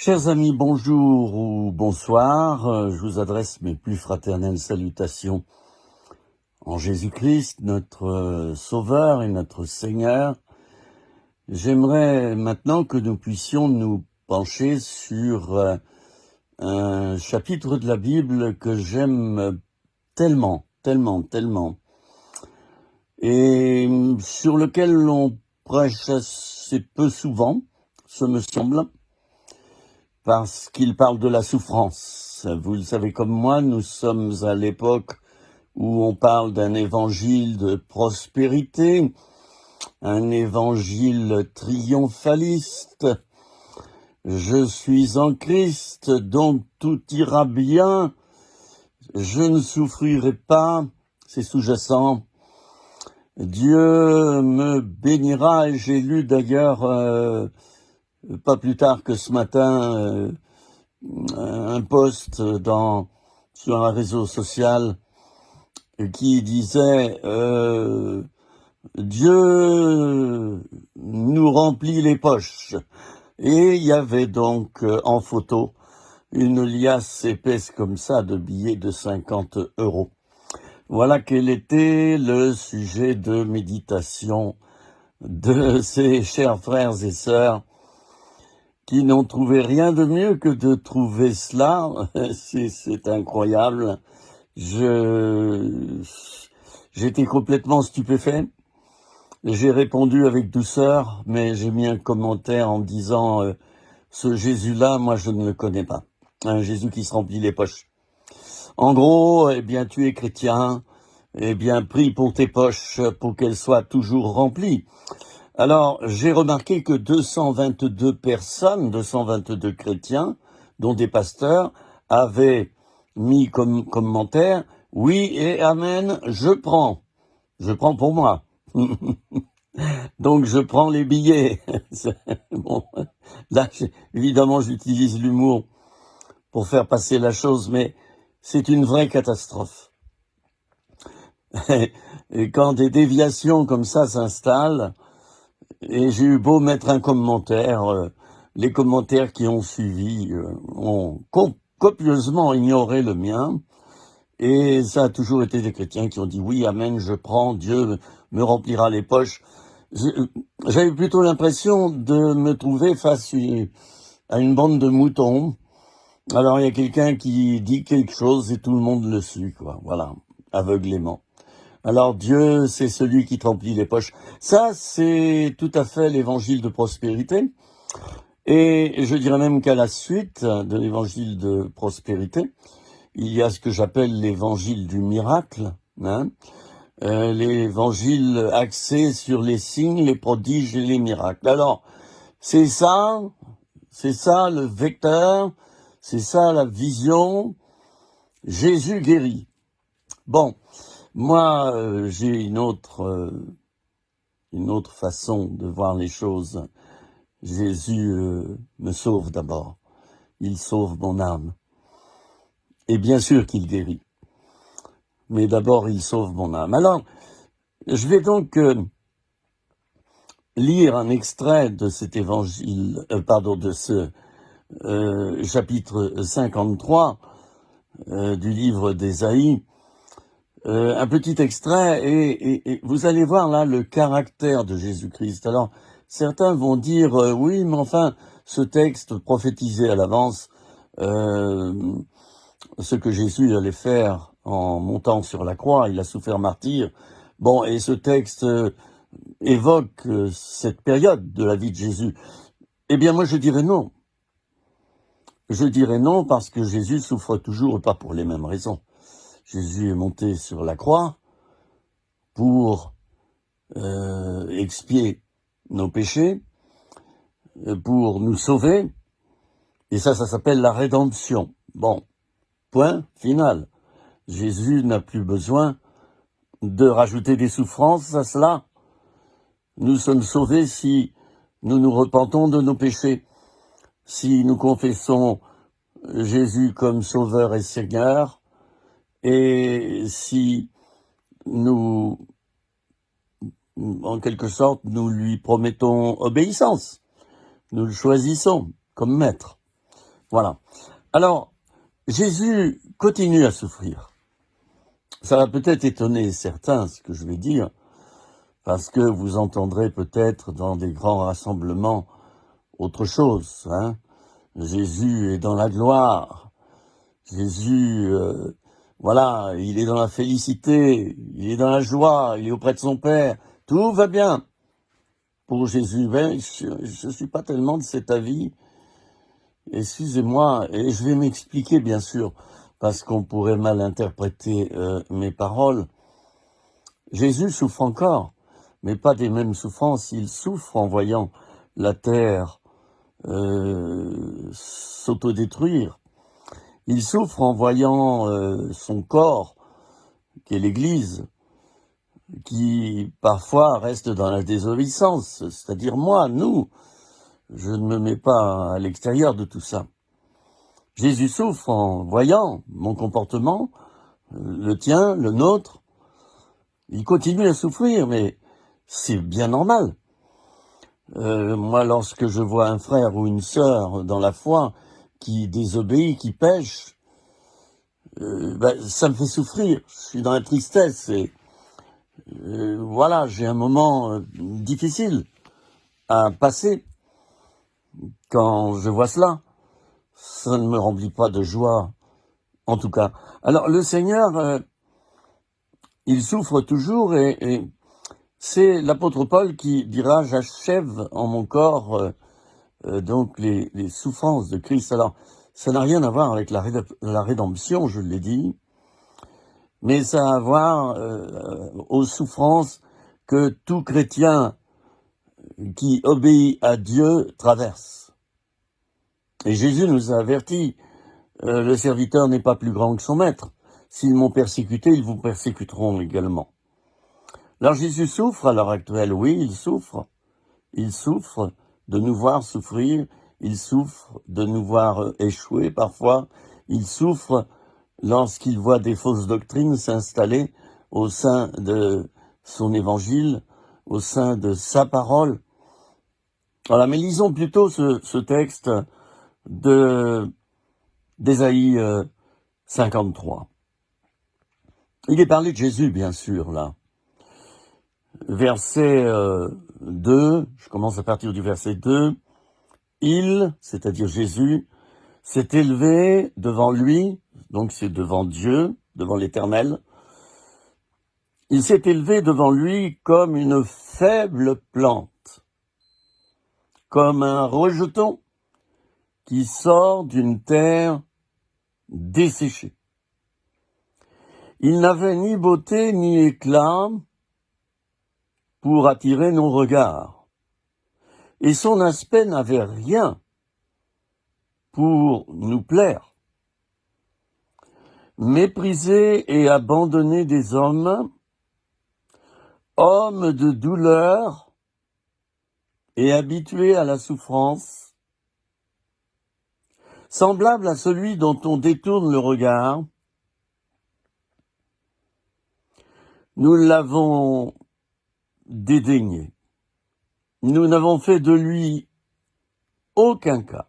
Chers amis, bonjour ou bonsoir. Je vous adresse mes plus fraternelles salutations en Jésus-Christ, notre Sauveur et notre Seigneur. J'aimerais maintenant que nous puissions nous pencher sur un chapitre de la Bible que j'aime tellement, tellement, tellement, et sur lequel on prêche assez peu souvent, ce me semble, parce qu'il parle de la souffrance. Vous le savez comme moi, nous sommes à l'époque où on parle d'un évangile de prospérité, un évangile triomphaliste. Je suis en Christ, donc tout ira bien. Je ne souffrirai pas, c'est sous-jacent. Dieu me bénira, et j'ai lu d'ailleurs, pas plus tard que ce matin, un post sur un réseau social qui disait Dieu nous remplit les poches. Et il y avait donc en photo une liasse épaisse comme ça de billets de 50 euros. Voilà quel était le sujet de méditation de ces chers frères et sœurs qui n'ont trouvé rien de mieux que de trouver cela. C'est incroyable. J'étais complètement stupéfait. J'ai répondu avec douceur, mais j'ai mis un commentaire en me disant ce Jésus-là, moi je ne le connais pas. Un Jésus qui se remplit les poches. En gros, eh bien tu es chrétien, eh bien prie pour tes poches pour qu'elles soient toujours remplies. Alors, j'ai remarqué que 222 personnes, 222 chrétiens, dont des pasteurs, avaient mis comme commentaire « Oui et Amen, je prends. Je prends pour moi. » Donc, je prends les billets. Bon, là, évidemment, j'utilise l'humour pour faire passer la chose, mais c'est une vraie catastrophe. Et quand des déviations comme ça s'installent, et j'ai eu beau mettre un commentaire, les commentaires qui ont suivi ont copieusement ignoré le mien, et ça a toujours été des chrétiens qui ont dit « Oui, amen, je prends, Dieu me remplira les poches ». J'avais plutôt l'impression de me trouver face à une bande de moutons. Alors il y a quelqu'un qui dit quelque chose et tout le monde le suit, quoi. Voilà, aveuglément. Alors Dieu, c'est celui qui te remplit les poches. Ça, c'est tout à fait l'évangile de prospérité. Et je dirais même qu'à la suite de l'évangile de prospérité, il y a ce que j'appelle l'évangile du miracle, l'évangile axé sur les signes, les prodiges et les miracles. Alors, c'est ça le vecteur, c'est ça la vision. Jésus guérit. Bon. Moi, j'ai une autre façon de voir les choses. Jésus me sauve d'abord. Il sauve mon âme. Et bien sûr qu'il guérit. Mais d'abord, il sauve mon âme. Alors, je vais donc lire un extrait de cet évangile, de ce chapitre 53 du livre d'Ésaïe. Un petit extrait et vous allez voir là le caractère de Jésus-Christ. Alors, certains vont dire oui, mais enfin, ce texte prophétisait à l'avance ce que Jésus allait faire en montant sur la croix. Il a souffert martyr. Bon, et ce texte évoque cette période de la vie de Jésus. Eh bien, moi, je dirais non. Je dirais non parce que Jésus souffre toujours, pas pour les mêmes raisons. Jésus est monté sur la croix pour expier nos péchés, pour nous sauver, et ça s'appelle la rédemption. Bon, point final. Jésus n'a plus besoin de rajouter des souffrances à cela. Nous sommes sauvés si nous nous repentons de nos péchés, si nous confessons Jésus comme Sauveur et Seigneur, et si nous, en quelque sorte, nous lui promettons obéissance. Nous le choisissons comme maître. Voilà. Alors, Jésus continue à souffrir. Ça va peut-être étonner certains, ce que je vais dire, parce que vous entendrez peut-être dans des grands rassemblements autre chose. Hein. Jésus est dans la gloire. Jésus, voilà, il est dans la félicité, il est dans la joie, il est auprès de son Père. Tout va bien pour Jésus. Ben, je ne suis pas tellement de cet avis. Excusez-moi, et je vais m'expliquer bien sûr, parce qu'on pourrait mal interpréter mes paroles. Jésus souffre encore, mais pas des mêmes souffrances. Il souffre en voyant la terre s'autodétruire. Il souffre en voyant son corps, qui est l'Église, qui parfois reste dans la désobéissance, c'est-à-dire moi, nous. Je ne me mets pas à l'extérieur de tout ça. Jésus souffre en voyant mon comportement, le tien, le nôtre. Il continue à souffrir, mais c'est bien normal. Moi, lorsque je vois un frère ou une sœur dans la foi qui désobéit, qui pêche, ça me fait souffrir. Je suis dans la tristesse et voilà, j'ai un moment difficile à passer. Quand je vois cela, ça ne me remplit pas de joie, en tout cas. Alors, le Seigneur, il souffre toujours et c'est l'apôtre Paul qui dira « J'achève en mon corps donc les souffrances de Christ ». Alors, ça n'a rien à voir avec la rédemption, je l'ai dit, mais ça a à voir aux souffrances que tout chrétien qui obéit à Dieu traverse. Et Jésus nous a avertis, le serviteur n'est pas plus grand que son maître. S'ils m'ont persécuté, ils vous persécuteront également. Alors Jésus souffre à l'heure actuelle, oui, il souffre. Il souffre de nous voir souffrir, il souffre de nous voir échouer parfois, il souffre lorsqu'il voit des fausses doctrines s'installer au sein de son évangile, au sein de sa parole. Voilà, mais lisons plutôt ce texte d'Ésaïe 53. Il est parlé de Jésus, bien sûr, là. Verset 2, je commence à partir du verset 2. Il, c'est-à-dire Jésus, s'est élevé devant lui, donc c'est devant Dieu, devant l'Éternel. Il s'est élevé devant lui comme une faible plante, comme un rejeton qui sort d'une terre desséchée. Il n'avait ni beauté ni éclat pour attirer nos regards, et son aspect n'avait rien pour nous plaire. Méprisé et abandonné des hommes, homme de douleur et habitué à la souffrance, semblable à celui dont on détourne le regard, nous l'avons dédaigné. Nous n'avons fait de lui aucun cas.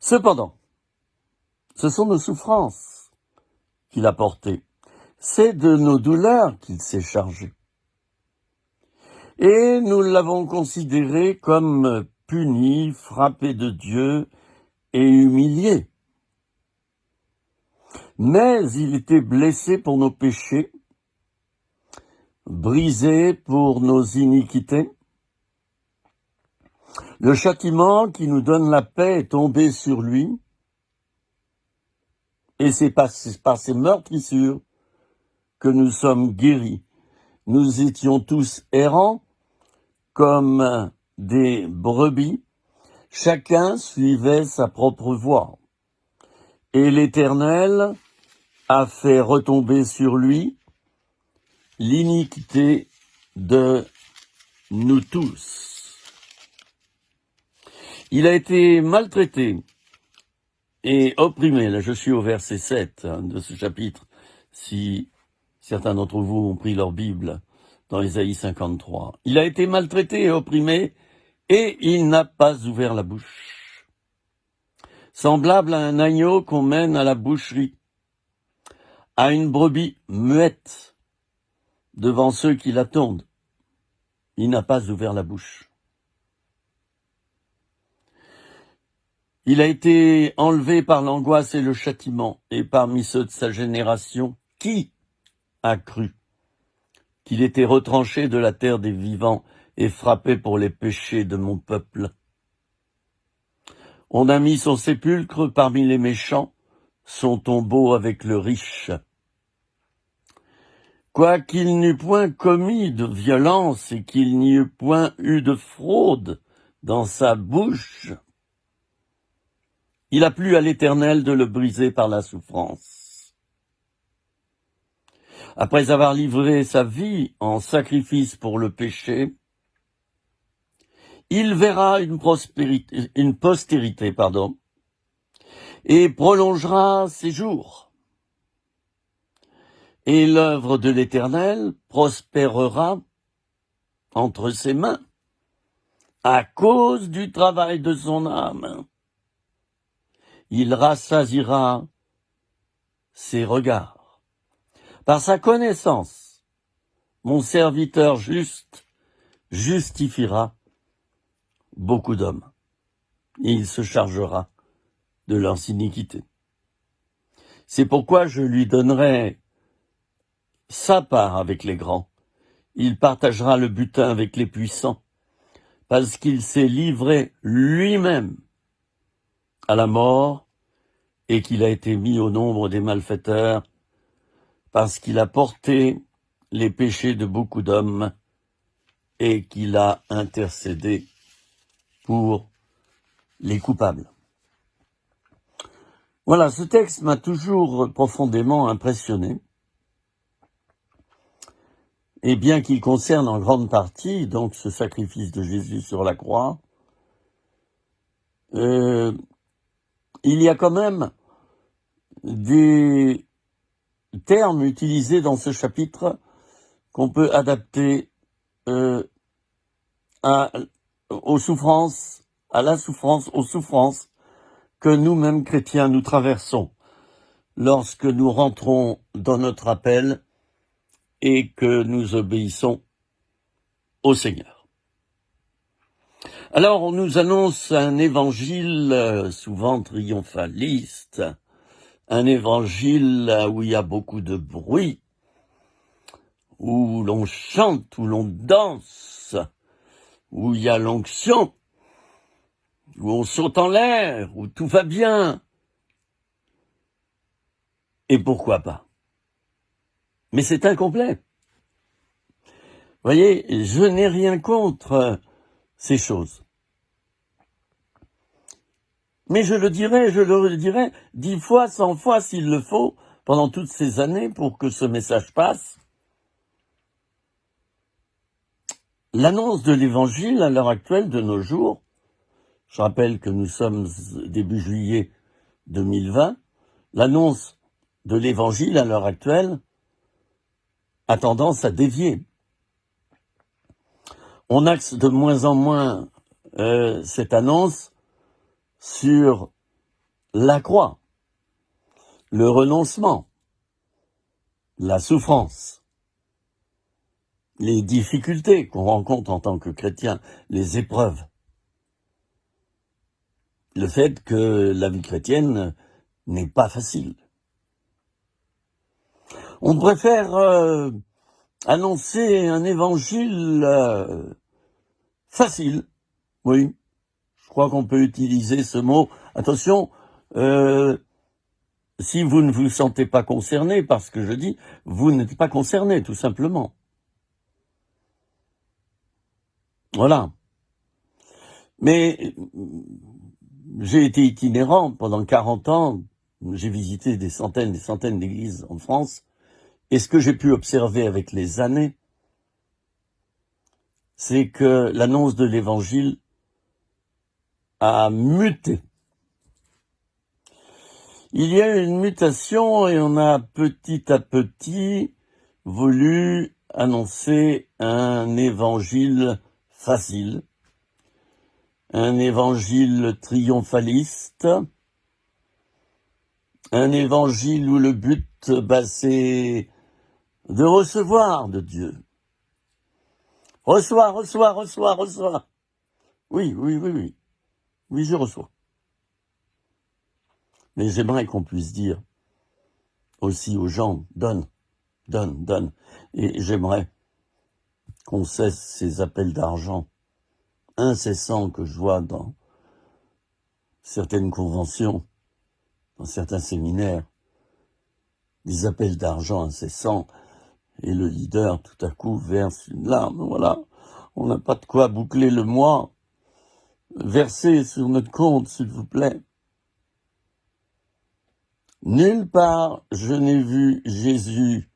Cependant, ce sont nos souffrances qu'il a portées. C'est de nos douleurs qu'il s'est chargé. Et nous l'avons considéré comme puni, frappé de Dieu et humilié. Mais il était blessé pour nos péchés, brisé pour nos iniquités. Le châtiment qui nous donne la paix est tombé sur lui, et c'est par ses meurtrissures que nous sommes guéris. Nous étions tous errants, comme des brebis, chacun suivait sa propre voie. Et l'Éternel a fait retomber sur lui l'iniquité de nous tous. Il a été maltraité et opprimé. Là, je suis au verset 7 de ce chapitre, si certains d'entre vous ont pris leur Bible dans Ésaïe 53. Il a été maltraité et opprimé, et il n'a pas ouvert la bouche. semblable à un agneau qu'on mène à la boucherie, à une brebis muette devant ceux qui l'attendent. Il n'a pas ouvert la bouche. Il a été enlevé par l'angoisse et le châtiment, et parmi ceux de sa génération, qui a cru qu'il était retranché de la terre des vivants et frappé pour les péchés de mon peuple? On a mis son sépulcre parmi les méchants, son tombeau avec le riche. Quoiqu'il n'eût point commis de violence et qu'il n'y eût point eu de fraude dans sa bouche, il a plu à l'Éternel de le briser par la souffrance. Après avoir livré sa vie en sacrifice pour le péché, il verra une postérité, et prolongera ses jours. Et l'œuvre de l'Éternel prospérera entre ses mains à cause du travail de son âme. Il rassasiera ses regards. Par sa connaissance, mon serviteur juste justifiera beaucoup d'hommes, et il se chargera de leurs iniquités. C'est pourquoi je lui donnerai sa part avec les grands. Il partagera le butin avec les puissants, parce qu'il s'est livré lui-même à la mort et qu'il a été mis au nombre des malfaiteurs, parce qu'il a porté les péchés de beaucoup d'hommes et qu'il a intercédé pour les coupables. Voilà, ce texte m'a toujours profondément impressionné. Et bien qu'il concerne en grande partie donc ce sacrifice de Jésus sur la croix, il y a quand même des termes utilisés dans ce chapitre qu'on peut adapter aux souffrances que nous-mêmes chrétiens nous traversons lorsque nous rentrons dans notre appel et que nous obéissons au Seigneur. Alors, on nous annonce un évangile souvent triomphaliste, un évangile où il y a beaucoup de bruit, où l'on chante, où l'on danse, où il y a l'onction, où on saute en l'air, où tout va bien. Et pourquoi pas? Mais c'est incomplet. Voyez, je n'ai rien contre ces choses. Mais je le redirai 10 fois, 100 fois s'il le faut, pendant toutes ces années pour que ce message passe. L'annonce de l'évangile à l'heure actuelle de nos jours, je rappelle que nous sommes début juillet 2020, l'annonce de l'évangile à l'heure actuelle a tendance à dévier. On axe de moins en moins cette annonce sur la croix, le renoncement, la souffrance, les difficultés qu'on rencontre en tant que chrétien, les épreuves, le fait que la vie chrétienne n'est pas facile. On préfère annoncer un évangile facile, oui. Je crois qu'on peut utiliser ce mot. Attention, si vous ne vous sentez pas concerné par ce que je dis, vous n'êtes pas concerné, tout simplement. Voilà. Mais j'ai été itinérant pendant 40 ans, j'ai visité des centaines d'églises en France, et ce que j'ai pu observer avec les années, c'est que l'annonce de l'évangile a muté. Il y a eu une mutation et on a petit à petit voulu annoncer un évangile facile, un évangile triomphaliste, Un évangile où le but, c'est de recevoir de Dieu. Reçois. Oui. Oui, je reçois. Mais j'aimerais qu'on puisse dire aussi aux gens, donne. Et j'aimerais qu'on cesse ces appels d'argent incessants que je vois dans certaines conventions, dans certains séminaires, des appels d'argent incessants, et le leader tout à coup verse une larme, voilà, on n'a pas de quoi boucler le mois, versez sur notre compte, s'il vous plaît. Nulle part je n'ai vu Jésus,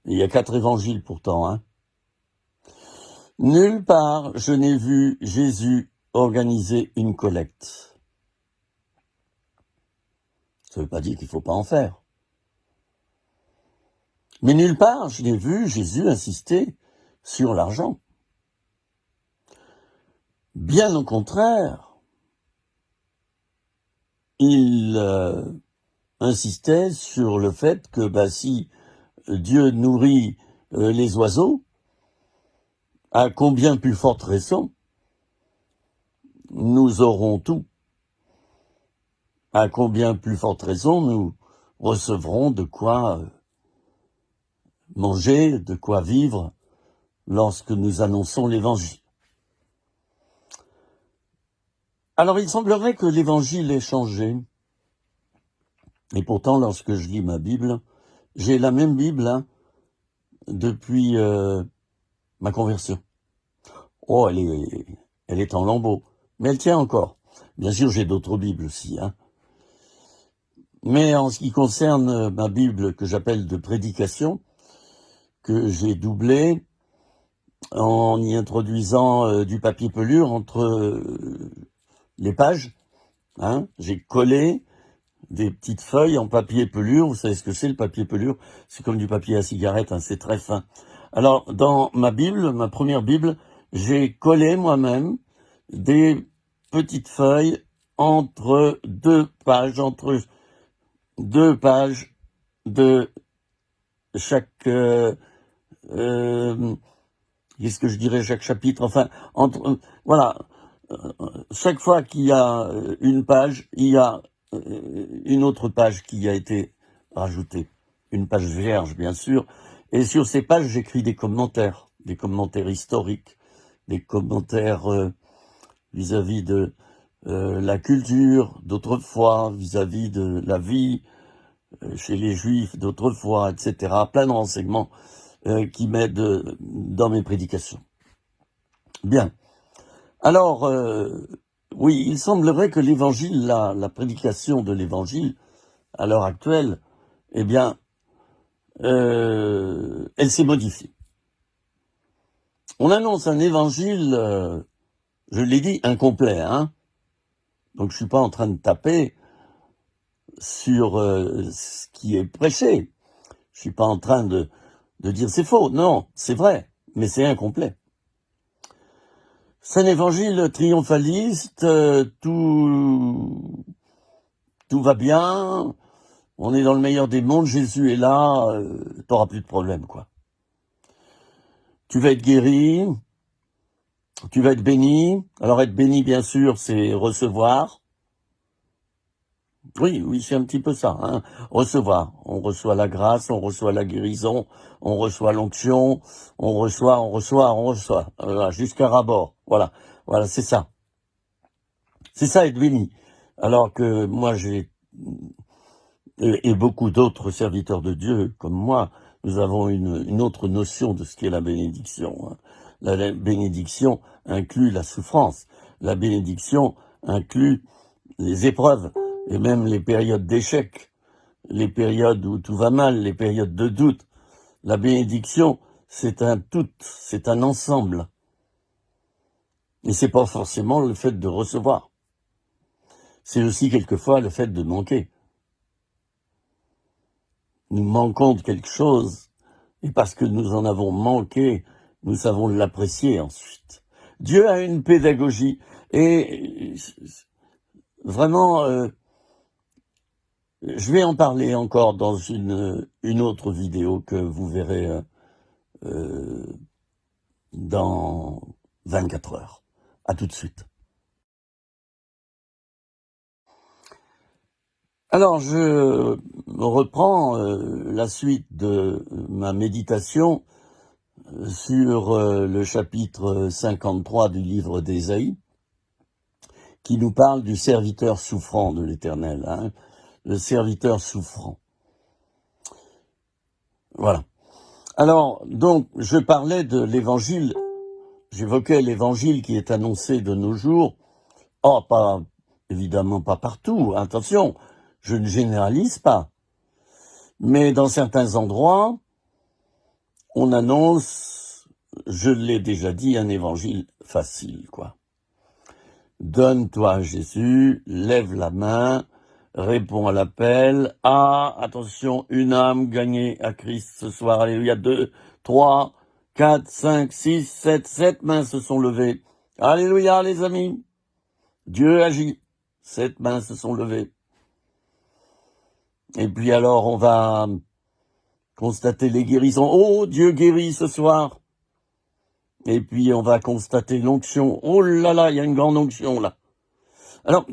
il y a 4 évangiles pourtant, hein. Nulle part je n'ai vu Jésus organiser une collecte. Ça ne veut pas dire qu'il ne faut pas en faire. Mais nulle part je n'ai vu Jésus insister sur l'argent. Bien au contraire, il insistait sur le fait que si Dieu nourrit les oiseaux, à combien plus forte raison nous aurons tout. À combien plus forte raison nous recevrons de quoi manger, de quoi vivre lorsque nous annonçons l'évangile. Alors il semblerait que l'évangile ait changé. Et pourtant, lorsque je lis ma Bible, j'ai la même Bible depuis ma conversion. Oh, elle est en lambeaux, mais elle tient encore. Bien sûr, j'ai d'autres Bibles aussi. Mais en ce qui concerne ma Bible que j'appelle de prédication, que j'ai doublée en y introduisant du papier pelure entre les pages, j'ai collé des petites feuilles en papier pelure. Vous savez ce que c'est le papier pelure? C'est comme du papier à cigarette, c'est très fin. Alors, dans ma Bible, ma première Bible, j'ai collé moi-même des petites feuilles entre 2 pages de chaque, qu'est-ce que je dirais, chaque chapitre, enfin, voilà, chaque fois qu'il y a une page, il y a une autre page qui a été rajoutée, une page vierge, bien sûr, et sur ces pages, j'écris des commentaires historiques, des commentaires vis-à-vis de la culture d'autrefois, vis-à-vis de la vie chez les Juifs d'autrefois, etc. Plein de renseignements qui m'aident dans mes prédications. Bien. Alors, oui, il semblerait que l'évangile, la prédication de l'évangile, à l'heure actuelle, eh bien, elle s'est modifiée. On annonce un évangile, je l'ai dit, incomplet, Donc je suis pas en train de taper sur ce qui est prêché. Je suis pas en train de dire c'est faux. Non, c'est vrai, mais c'est incomplet. C'est un évangile triomphaliste, tout va bien, on est dans le meilleur des mondes, Jésus est là, t'auras plus de problème, quoi. Tu vas être guéri, tu vas être béni. Alors être béni, bien sûr, c'est recevoir. Oui, c'est un petit peu ça, recevoir. On reçoit la grâce, on reçoit la guérison, on reçoit l'onction, on reçoit, jusqu'à rabord. Voilà, c'est ça. C'est ça être béni. Alors que moi, et beaucoup d'autres serviteurs de Dieu, comme moi, nous avons une autre notion de ce qu'est la bénédiction. La bénédiction inclut la souffrance. La bénédiction inclut les épreuves et même les périodes d'échec, les périodes où tout va mal, les périodes de doute. La bénédiction, c'est un tout, c'est un ensemble. Et c'est pas forcément le fait de recevoir. C'est aussi quelquefois le fait de manquer. Nous manquons de quelque chose, et parce que nous en avons manqué, nous savons l'apprécier ensuite. Dieu a une pédagogie, et vraiment, Je vais en parler encore dans une autre vidéo que vous verrez euh, dans 24 heures. À tout de suite. Alors, je reprends la suite de ma méditation sur le chapitre 53 du livre d'Ésaïe, qui nous parle du serviteur souffrant de l'Éternel, hein, le serviteur souffrant. Voilà. Alors, donc, je parlais de l'évangile, j'évoquais l'évangile qui est annoncé de nos jours. Oh, pas, évidemment pas partout, attention, je ne généralise pas. Mais dans certains endroits, on annonce, je l'ai déjà dit, un évangile facile, quoi. Donne-toi à Jésus, lève la main, réponds à l'appel. Ah, attention, une âme gagnée à Christ ce soir. Alléluia. 2, 3, 4, 5, 6, 7 mains se sont levées. Alléluia, les amis. Dieu agit. 7 mains se sont levées. Et puis alors, on va constater les guérisons. Oh, Dieu guérit ce soir. Et puis, on va constater l'onction. Oh là là, il y a une grande onction là. Alors,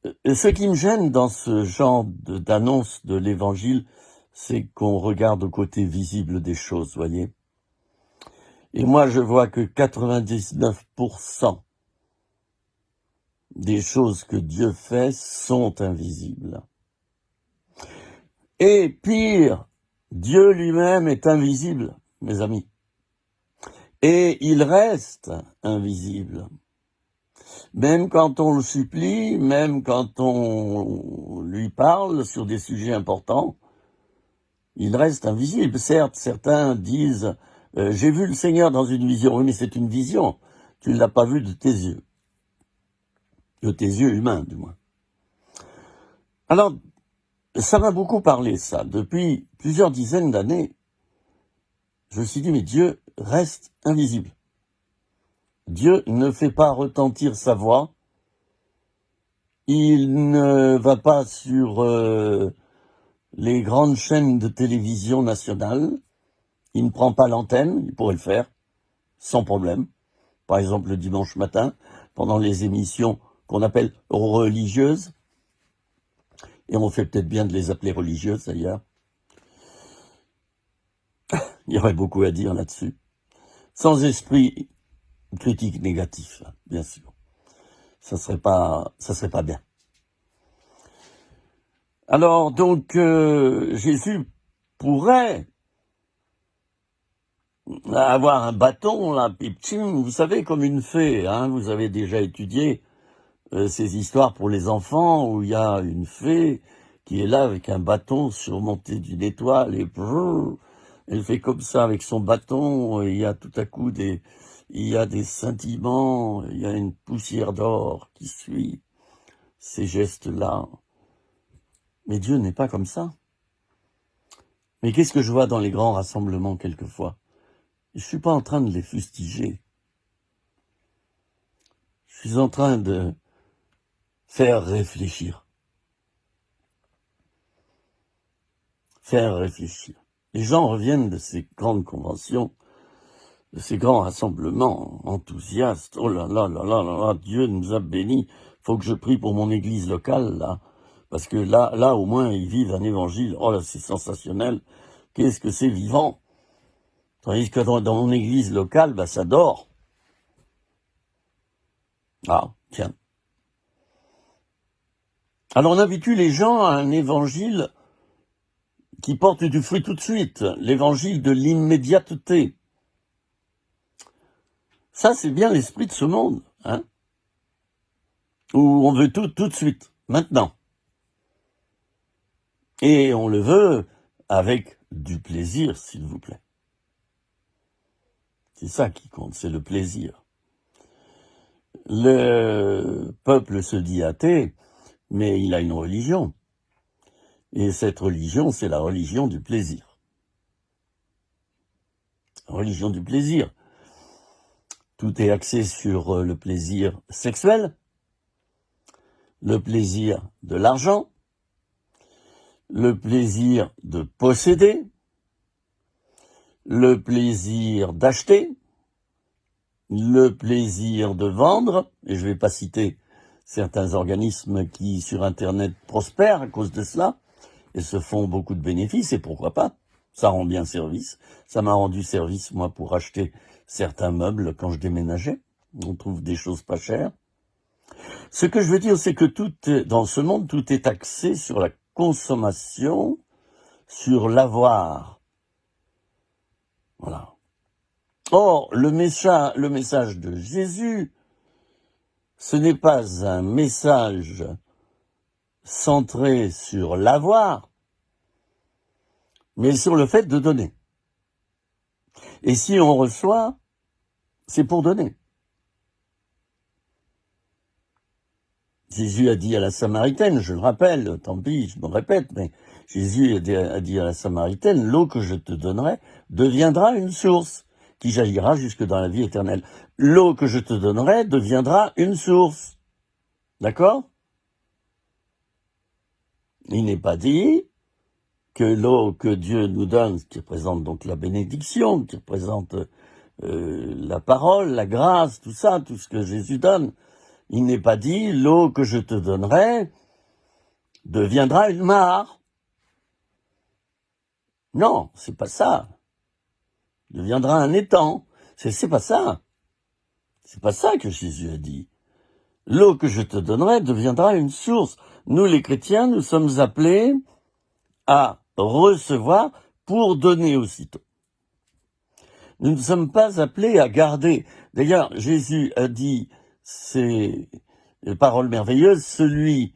ce qui me gêne dans ce genre d'annonce de l'évangile, c'est qu'on regarde au côté visible des choses, voyez. Et moi, je vois que 99% des choses que Dieu fait sont invisibles. Et pire, Dieu lui-même est invisible, mes amis. Et il reste invisible. Même quand on le supplie, même quand on lui parle sur des sujets importants, il reste invisible. Certes, certains disent j'ai vu le Seigneur dans une vision. Oui, mais c'est une vision. Tu ne l'as pas vu de tes yeux. De tes yeux humains, du moins. Alors, ça m'a beaucoup parlé, ça. Depuis plusieurs dizaines d'années, je me suis dit, mais Dieu reste invisible. Dieu ne fait pas retentir sa voix. Il ne va pas sur les grandes chaînes de télévision nationales. Il ne prend pas l'antenne. Il pourrait le faire sans problème. Par exemple, le dimanche matin, pendant les émissions qu'on appelle religieuses. Et on fait peut-être bien de les appeler religieuses, d'ailleurs. Il y aurait beaucoup à dire là-dessus. Sans esprit critique négatif, bien sûr. Ça serait pas bien. Alors, donc, Jésus pourrait avoir un bâton, là, vous savez, comme une fée, hein, vous avez déjà étudié ces histoires pour les enfants, où il y a une fée qui est là avec un bâton surmonté d'une étoile, et elle fait comme ça avec son bâton, il y a tout à coup il y a des scintillements, il y a une poussière d'or qui suit ces gestes-là. Mais Dieu n'est pas comme ça. Mais qu'est-ce que je vois dans les grands rassemblements quelquefois? Je suis pas en train de les fustiger. Je suis en train de faire réfléchir. Faire réfléchir. Les gens reviennent de ces grandes conventions, de ces grands rassemblements enthousiastes. Oh là là là là là là, Dieu nous a bénis. Faut que je prie pour mon église locale, là. Parce que là, au moins, ils vivent un évangile. Oh là, c'est sensationnel. Qu'est-ce que c'est vivant. Tandis que dans mon église locale, bah, ça dort. Ah, tiens. Alors on habitue les gens à un évangile qui porte du fruit tout de suite, l'évangile de l'immédiateté. Ça, c'est bien l'esprit de ce monde, hein, où on veut tout de suite, maintenant. Et on le veut avec du plaisir, s'il vous plaît. C'est ça qui compte, c'est le plaisir. Le peuple se dit athée, mais il a une religion. Et cette religion, c'est la religion du plaisir. Religion du plaisir. Tout est axé sur le plaisir sexuel, le plaisir de l'argent, le plaisir de posséder, le plaisir d'acheter, le plaisir de vendre, et je ne vais pas citer certains organismes qui, sur Internet, prospèrent à cause de cela, et se font beaucoup de bénéfices, et pourquoi pas, ça rend bien service. Ça m'a rendu service, moi, pour acheter certains meubles quand je déménageais. On trouve des choses pas chères. Ce que je veux dire, c'est que dans ce monde, tout est axé sur la consommation, sur l'avoir. Voilà. Or, le message de Jésus, ce n'est pas un message centré sur l'avoir, mais sur le fait de donner. Et si on reçoit, c'est pour donner. Jésus a dit à la Samaritaine, je le rappelle, tant pis, je me répète, mais Jésus a dit à la Samaritaine, l'eau que je te donnerai deviendra une source qui jaillira jusque dans la vie éternelle. L'eau que je te donnerai deviendra une source. D'accord ? Il n'est pas dit que l'eau que Dieu nous donne, qui représente donc la bénédiction, qui représente la parole, la grâce, tout ça, tout ce que Jésus donne, il n'est pas dit, l'eau que je te donnerai deviendra une mare. Non, c'est pas ça. Deviendra un étang. C'est pas ça. C'est pas ça que Jésus a dit. L'eau que je te donnerai deviendra une source. Nous, les chrétiens, nous sommes appelés à recevoir pour donner aussitôt. Nous ne sommes pas appelés à garder. D'ailleurs, Jésus a dit ces paroles merveilleuses, celui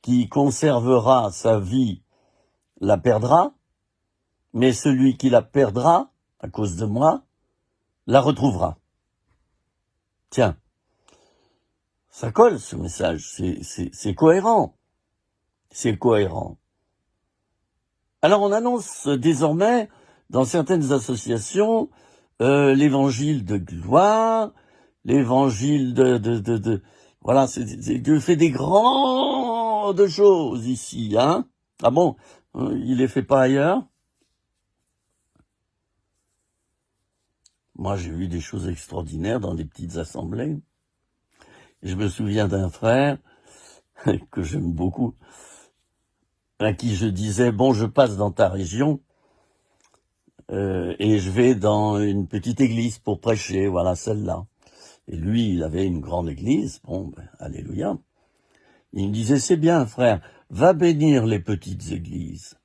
qui conservera sa vie la perdra, mais celui qui la perdra à cause de moi la retrouvera. Tiens, ça colle ce message, c'est cohérent. C'est cohérent. Alors on annonce désormais dans certaines associations l'évangile de gloire, l'évangile de voilà, Dieu fait des grandes choses ici, hein. Ah bon, il les fait pas ailleurs? Moi, j'ai vu des choses extraordinaires dans des petites assemblées. Je me souviens d'un frère que j'aime beaucoup, à qui je disais, bon, je passe dans ta région et je vais dans une petite église pour prêcher, voilà, celle-là. Et lui, il avait une grande église, bon, ben, alléluia. Il me disait, c'est bien, frère, va bénir les petites églises.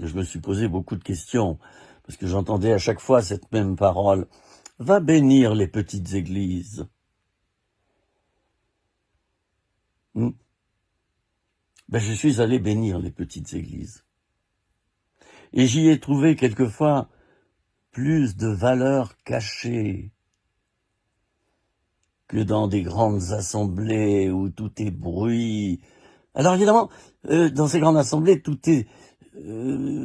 Je me suis posé beaucoup de questions, parce que j'entendais à chaque fois cette même parole. Va bénir les petites églises. Ben, je suis allé bénir les petites églises. Et j'y ai trouvé quelquefois plus de valeur cachée que dans des grandes assemblées où tout est bruit. Alors évidemment, dans ces grandes assemblées, tout est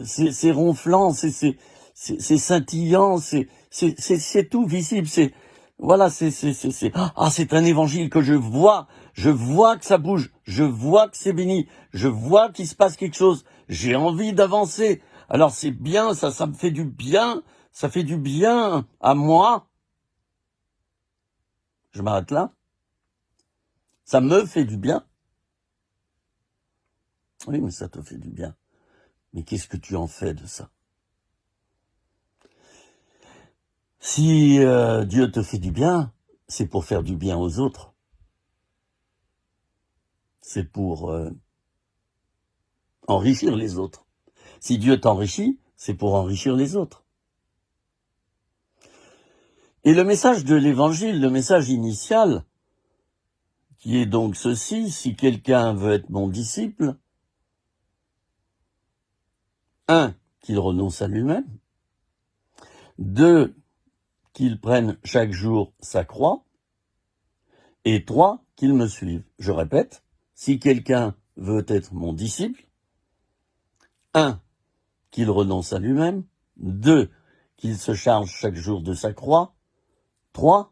c'est ronflant, c'est scintillant, c'est tout visible, c'est voilà, c'est un évangile que je vois que ça bouge, je vois que c'est béni, je vois qu'il se passe quelque chose, j'ai envie d'avancer. Alors c'est bien, ça me fait du bien, ça fait du bien à moi. Je m'arrête là. Ça me fait du bien. Oui, mais ça te fait du bien. Mais qu'est-ce que tu en fais de ça? Si Dieu te fait du bien, c'est pour faire du bien aux autres. C'est pour enrichir les autres. Si Dieu t'enrichit, c'est pour enrichir les autres. Et le message de l'Évangile, le message initial, qui est donc ceci, si quelqu'un veut être mon disciple, 1, qu'il renonce à lui-même, 2, qu'il prenne chaque jour sa croix, et 3, qu'il me suive. Je répète, si quelqu'un veut être mon disciple, 1, qu'il renonce à lui-même, 2, qu'il se charge chaque jour de sa croix, 3,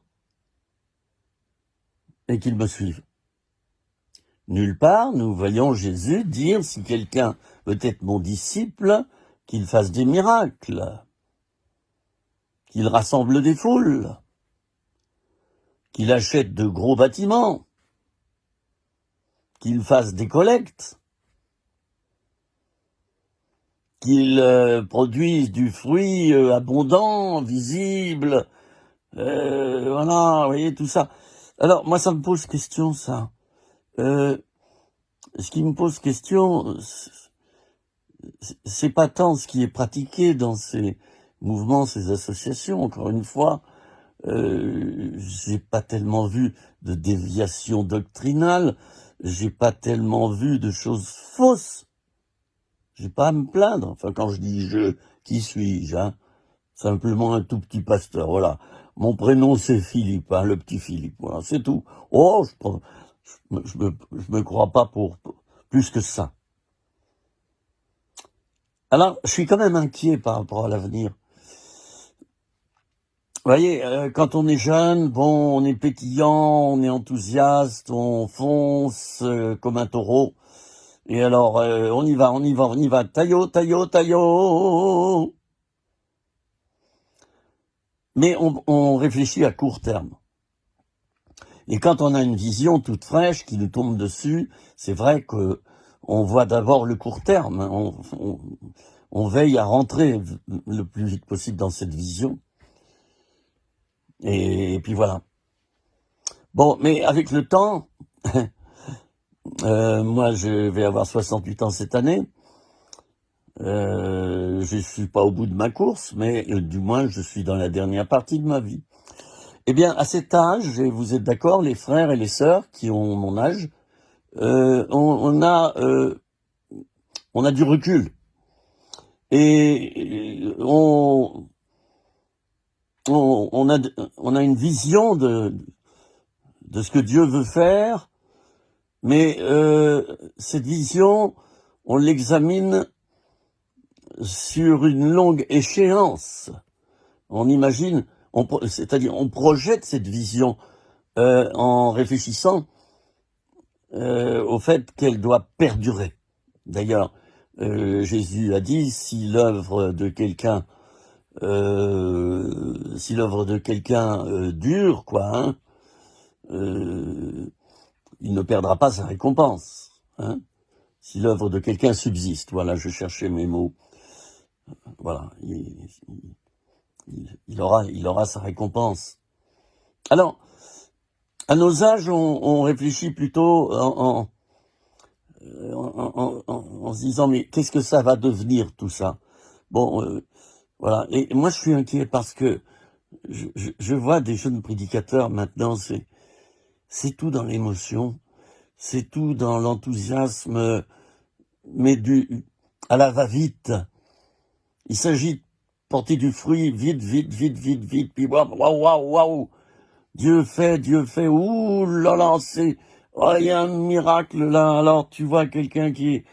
et qu'il me suive. Nulle part, nous voyons Jésus dire, si quelqu'un veut être mon disciple, qu'il fasse des miracles, qu'il rassemble des foules, qu'il achète de gros bâtiments, qu'il fasse des collectes, qu'il produise du fruit abondant, visible, voilà, vous voyez, tout ça. Alors, moi, ça me pose question, ça. Ce qui me pose question, c'est pas tant ce qui est pratiqué dans ces mouvements, ces associations. Encore une fois, j'ai pas tellement vu de déviation doctrinale, j'ai pas tellement vu de choses fausses. J'ai pas à me plaindre. Enfin, quand je dis je, qui suis-je, hein? Simplement un tout petit pasteur, voilà. Mon prénom c'est Philippe, hein, le petit Philippe, voilà, c'est tout. Oh, je me crois pas pour plus que ça. Alors, je suis quand même inquiet par rapport à l'avenir. Vous voyez, quand on est jeune, bon, on est pétillant, on est enthousiaste, on fonce comme un taureau. Et alors, on y va, taillot, taillot, taillot. Mais on réfléchit à court terme. Et quand on a une vision toute fraîche qui nous tombe dessus, c'est vrai que on voit d'abord le court terme. On veille à rentrer le plus vite possible dans cette vision. Et puis voilà. Bon, mais avec le temps, moi je vais avoir 68 ans cette année. Je suis pas au bout de ma course, mais du moins je suis dans la dernière partie de ma vie. Eh bien, à cet âge, et vous êtes d'accord, les frères et les sœurs qui ont mon âge, on a du recul. Et on a une vision de ce que Dieu veut faire, mais cette vision, on l'examine sur une longue échéance. On imagine, c'est-à-dire on projette cette vision en réfléchissant au fait qu'elle doit perdurer. D'ailleurs, Jésus a dit, si l'œuvre de quelqu'un dure, quoi, hein, il ne perdra pas sa récompense. Hein. Si l'œuvre de quelqu'un subsiste, voilà, je cherchais mes mots. Voilà, il aura sa récompense. Alors, à nos âges, on réfléchit plutôt en se disant, mais qu'est-ce que ça va devenir tout ça? Bon, voilà. Et moi, je suis inquiet parce que je vois des jeunes prédicateurs maintenant, c'est tout dans l'émotion, c'est tout dans l'enthousiasme, mais à la va-vite. Il s'agit de porter du fruit vite, puis waouh, Dieu fait, ouh là là, il y a un miracle là. Alors tu vois quelqu'un qui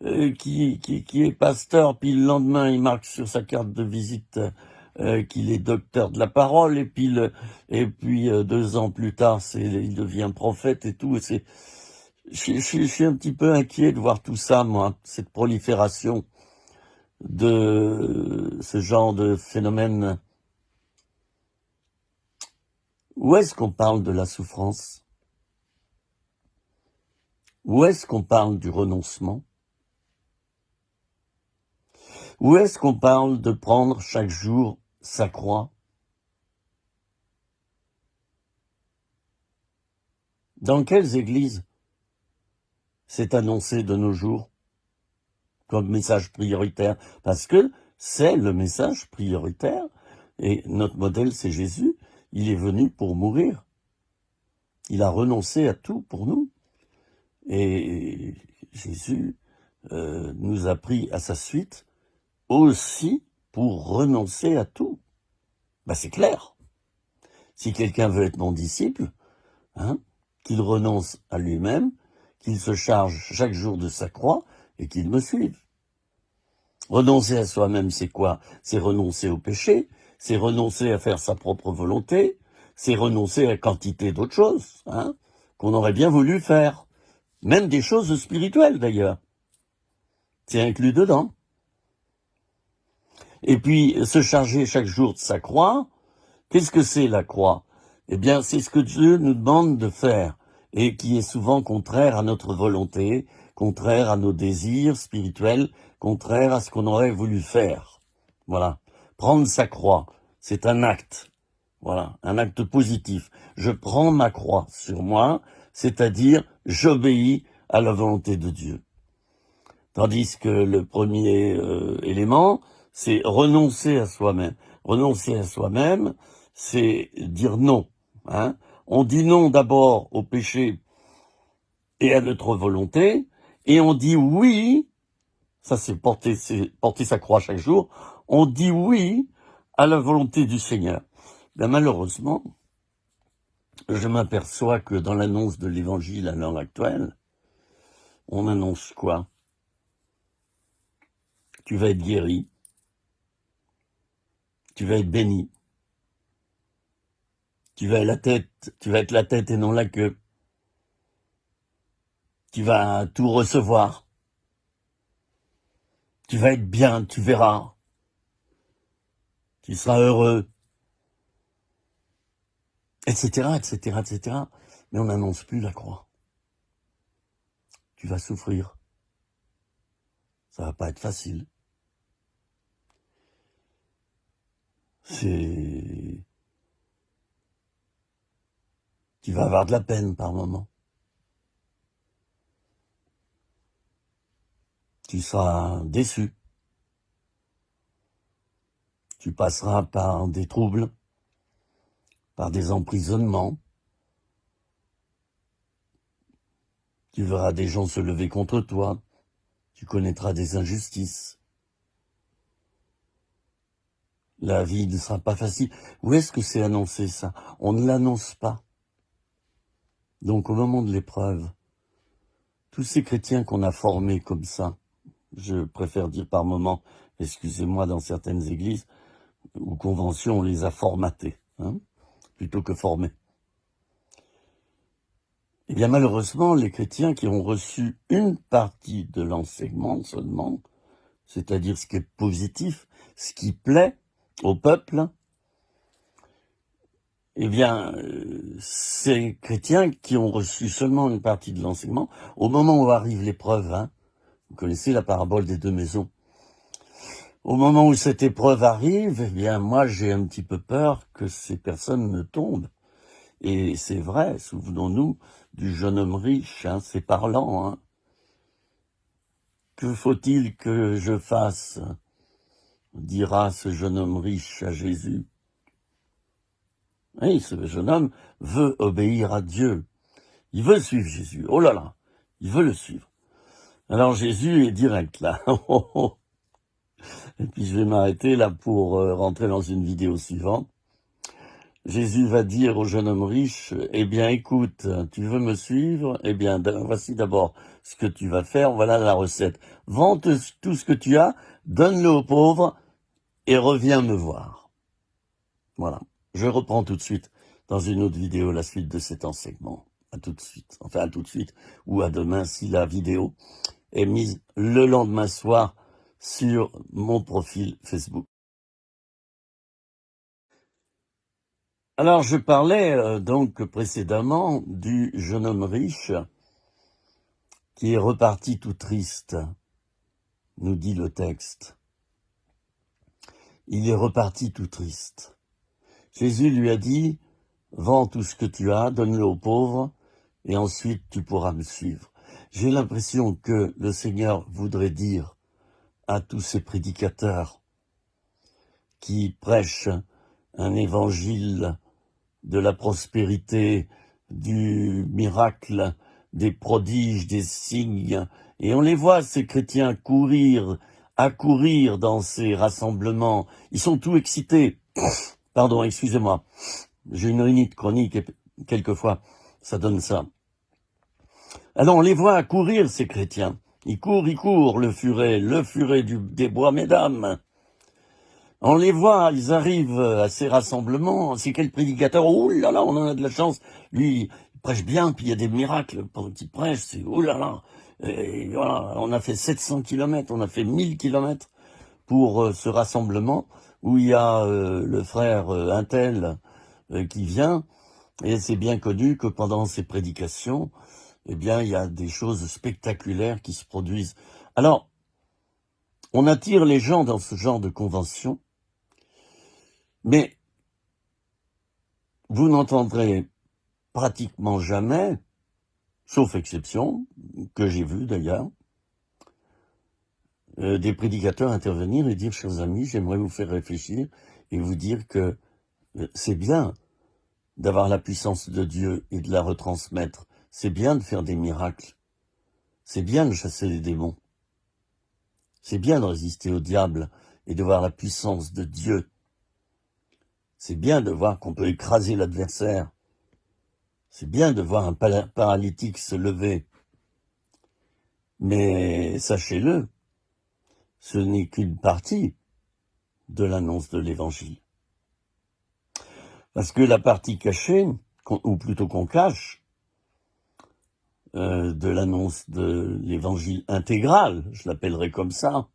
est pasteur, puis le lendemain il marque sur sa carte de visite qu'il est docteur de la parole, et puis 2 ans plus tard, il devient prophète et tout. Je suis un petit peu inquiet de voir tout ça, moi, cette prolifération de ce genre de phénomène. Où est-ce qu'on parle de la souffrance? Où est-ce qu'on parle du renoncement? Où est-ce qu'on parle de prendre chaque jour sa croix? Dans quelles églises c'est annoncé de nos jours comme message prioritaire? Parce que c'est le message prioritaire, et notre modèle c'est Jésus. Il est venu pour mourir. Il a renoncé à tout pour nous. Et Jésus nous a pris à sa suite aussi pour renoncer à tout. C'est clair. Si quelqu'un veut être mon disciple, hein, qu'il renonce à lui-même, qu'il se charge chaque jour de sa croix et qu'il me suive. Renoncer à soi-même, c'est quoi? C'est renoncer au péché, c'est renoncer à faire sa propre volonté, c'est renoncer à quantité d'autres choses, hein, qu'on aurait bien voulu faire. Même des choses spirituelles d'ailleurs. C'est inclus dedans. Et puis, se charger chaque jour de sa croix, qu'est-ce que c'est la croix? Eh bien, c'est ce que Dieu nous demande de faire, et qui est souvent contraire à notre volonté, contraire à nos désirs spirituels, contraire à ce qu'on aurait voulu faire. Voilà. Prendre sa croix, c'est un acte. Voilà, un acte positif. Je prends ma croix sur moi, c'est-à-dire j'obéis à la volonté de Dieu. Tandis que le premier élément, c'est renoncer à soi-même. Renoncer à soi-même, c'est dire non. Hein. On dit non d'abord au péché et à notre volonté, et on dit oui, ça c'est porter sa croix chaque jour, on dit oui à la volonté du Seigneur. Ben, malheureusement, je m'aperçois que dans l'annonce de l'évangile à l'heure actuelle, on annonce quoi? Tu vas être guéri, tu vas être béni, tu vas être la tête et non la queue, tu vas tout recevoir, tu vas être bien, tu verras, tu seras heureux, etc., etc., etc. Mais on n'annonce plus la croix. Tu vas souffrir. Ça va pas être facile. Tu vas avoir de la peine par moment. Tu seras déçu. Tu passeras par des troubles, par des emprisonnements. Tu verras des gens se lever contre toi. Tu connaîtras des injustices. La vie ne sera pas facile. Où est-ce que c'est annoncé ça? On ne l'annonce pas. Donc au moment de l'épreuve, tous ces chrétiens qu'on a formés comme ça, je préfère dire par moment, excusez-moi, dans certaines églises ou conventions, on les a formatés, plutôt que formés. Eh bien malheureusement, les chrétiens qui ont reçu une partie de l'enseignement seulement, c'est-à-dire ce qui est positif, ce qui plaît au peuple, eh bien, ces chrétiens qui ont reçu seulement une partie de l'enseignement, au moment où arrive l'épreuve, vous connaissez la parabole des 2 maisons, au moment où cette épreuve arrive, eh bien, moi, j'ai un petit peu peur que ces personnes ne tombent. Et c'est vrai, souvenons-nous du jeune homme riche, c'est parlant. Que faut-il que je fasse? Dira ce jeune homme riche à Jésus. Oui, ce jeune homme veut obéir à Dieu. Il veut suivre Jésus. Oh là là, il veut le suivre. Alors Jésus est direct là. Et puis je vais m'arrêter là pour rentrer dans une vidéo suivante. Jésus va dire au jeune homme riche, eh bien écoute, tu veux me suivre? Eh bien voici d'abord ce que tu vas faire, voilà la recette. Vends tout ce que tu as, donne-le aux pauvres et reviens me voir. Voilà, je reprends tout de suite dans une autre vidéo la suite de cet enseignement. À tout de suite, enfin à tout de suite, ou à demain si la vidéo est mise le lendemain soir sur mon profil Facebook. Alors, je parlais donc précédemment du jeune homme riche qui est reparti tout triste, nous dit le texte. Il est reparti tout triste. Jésus lui a dit, vends tout ce que tu as, donne-le aux pauvres, et ensuite tu pourras me suivre. J'ai l'impression que le Seigneur voudrait dire à tous ces prédicateurs qui prêchent un évangile de la prospérité, du miracle, des prodiges, des signes. Et on les voit, ces chrétiens, accourir dans ces rassemblements. Ils sont tout excités. Pardon, excusez-moi. J'ai une rhinite chronique et quelquefois, ça donne ça. Alors on les voit accourir, ces chrétiens. Ils courent, le furet des bois, mesdames. On les voit, ils arrivent à ces rassemblements, c'est quel prédicateur, oh là là, on en a de la chance, lui, il prêchent bien, puis il y a des miracles pendant qu'ils prêchent, c'est oh là là. Et voilà, on a fait 700 kilomètres, on a fait 1000 kilomètres pour ce rassemblement où il y a le frère Untel qui vient, et c'est bien connu que pendant ces prédications, eh bien, il y a des choses spectaculaires qui se produisent. Alors, on attire les gens dans ce genre de convention, mais vous n'entendrez pratiquement jamais, sauf exception, que j'ai vu d'ailleurs, des prédicateurs intervenir et dire, chers amis, j'aimerais vous faire réfléchir et vous dire que c'est bien d'avoir la puissance de Dieu et de la retransmettre. C'est bien de faire des miracles. C'est bien de chasser les démons. C'est bien de résister au diable et de voir la puissance de Dieu. C'est bien de voir qu'on peut écraser l'adversaire. C'est bien de voir un paralytique se lever. Mais sachez-le, ce n'est qu'une partie de l'annonce de l'Évangile. Parce que la partie cachée, ou plutôt qu'on cache, de l'annonce de l'Évangile intégral, je l'appellerai comme ça,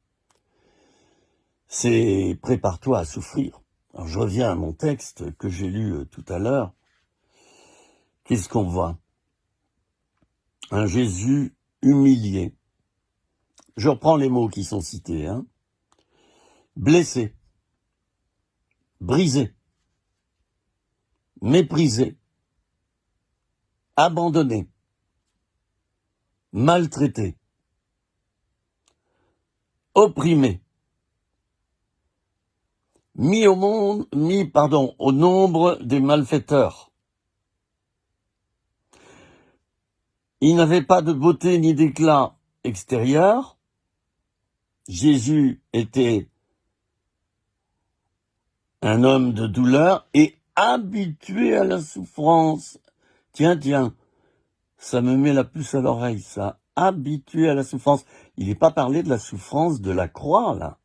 c'est « prépare-toi à souffrir ». Alors je reviens à mon texte que j'ai lu tout à l'heure. Qu'est-ce qu'on voit? Un Jésus humilié. Je reprends les mots qui sont cités, hein. Blessé, brisé, méprisé, abandonné, maltraité, opprimé, mis au nombre des malfaiteurs. Il n'avait pas de beauté ni d'éclat extérieur. Jésus était un homme de douleur et habitué à la souffrance. Tiens, ça me met la puce à l'oreille, ça. Habitué à la souffrance. Il n'est pas parlé de la souffrance de la croix, là,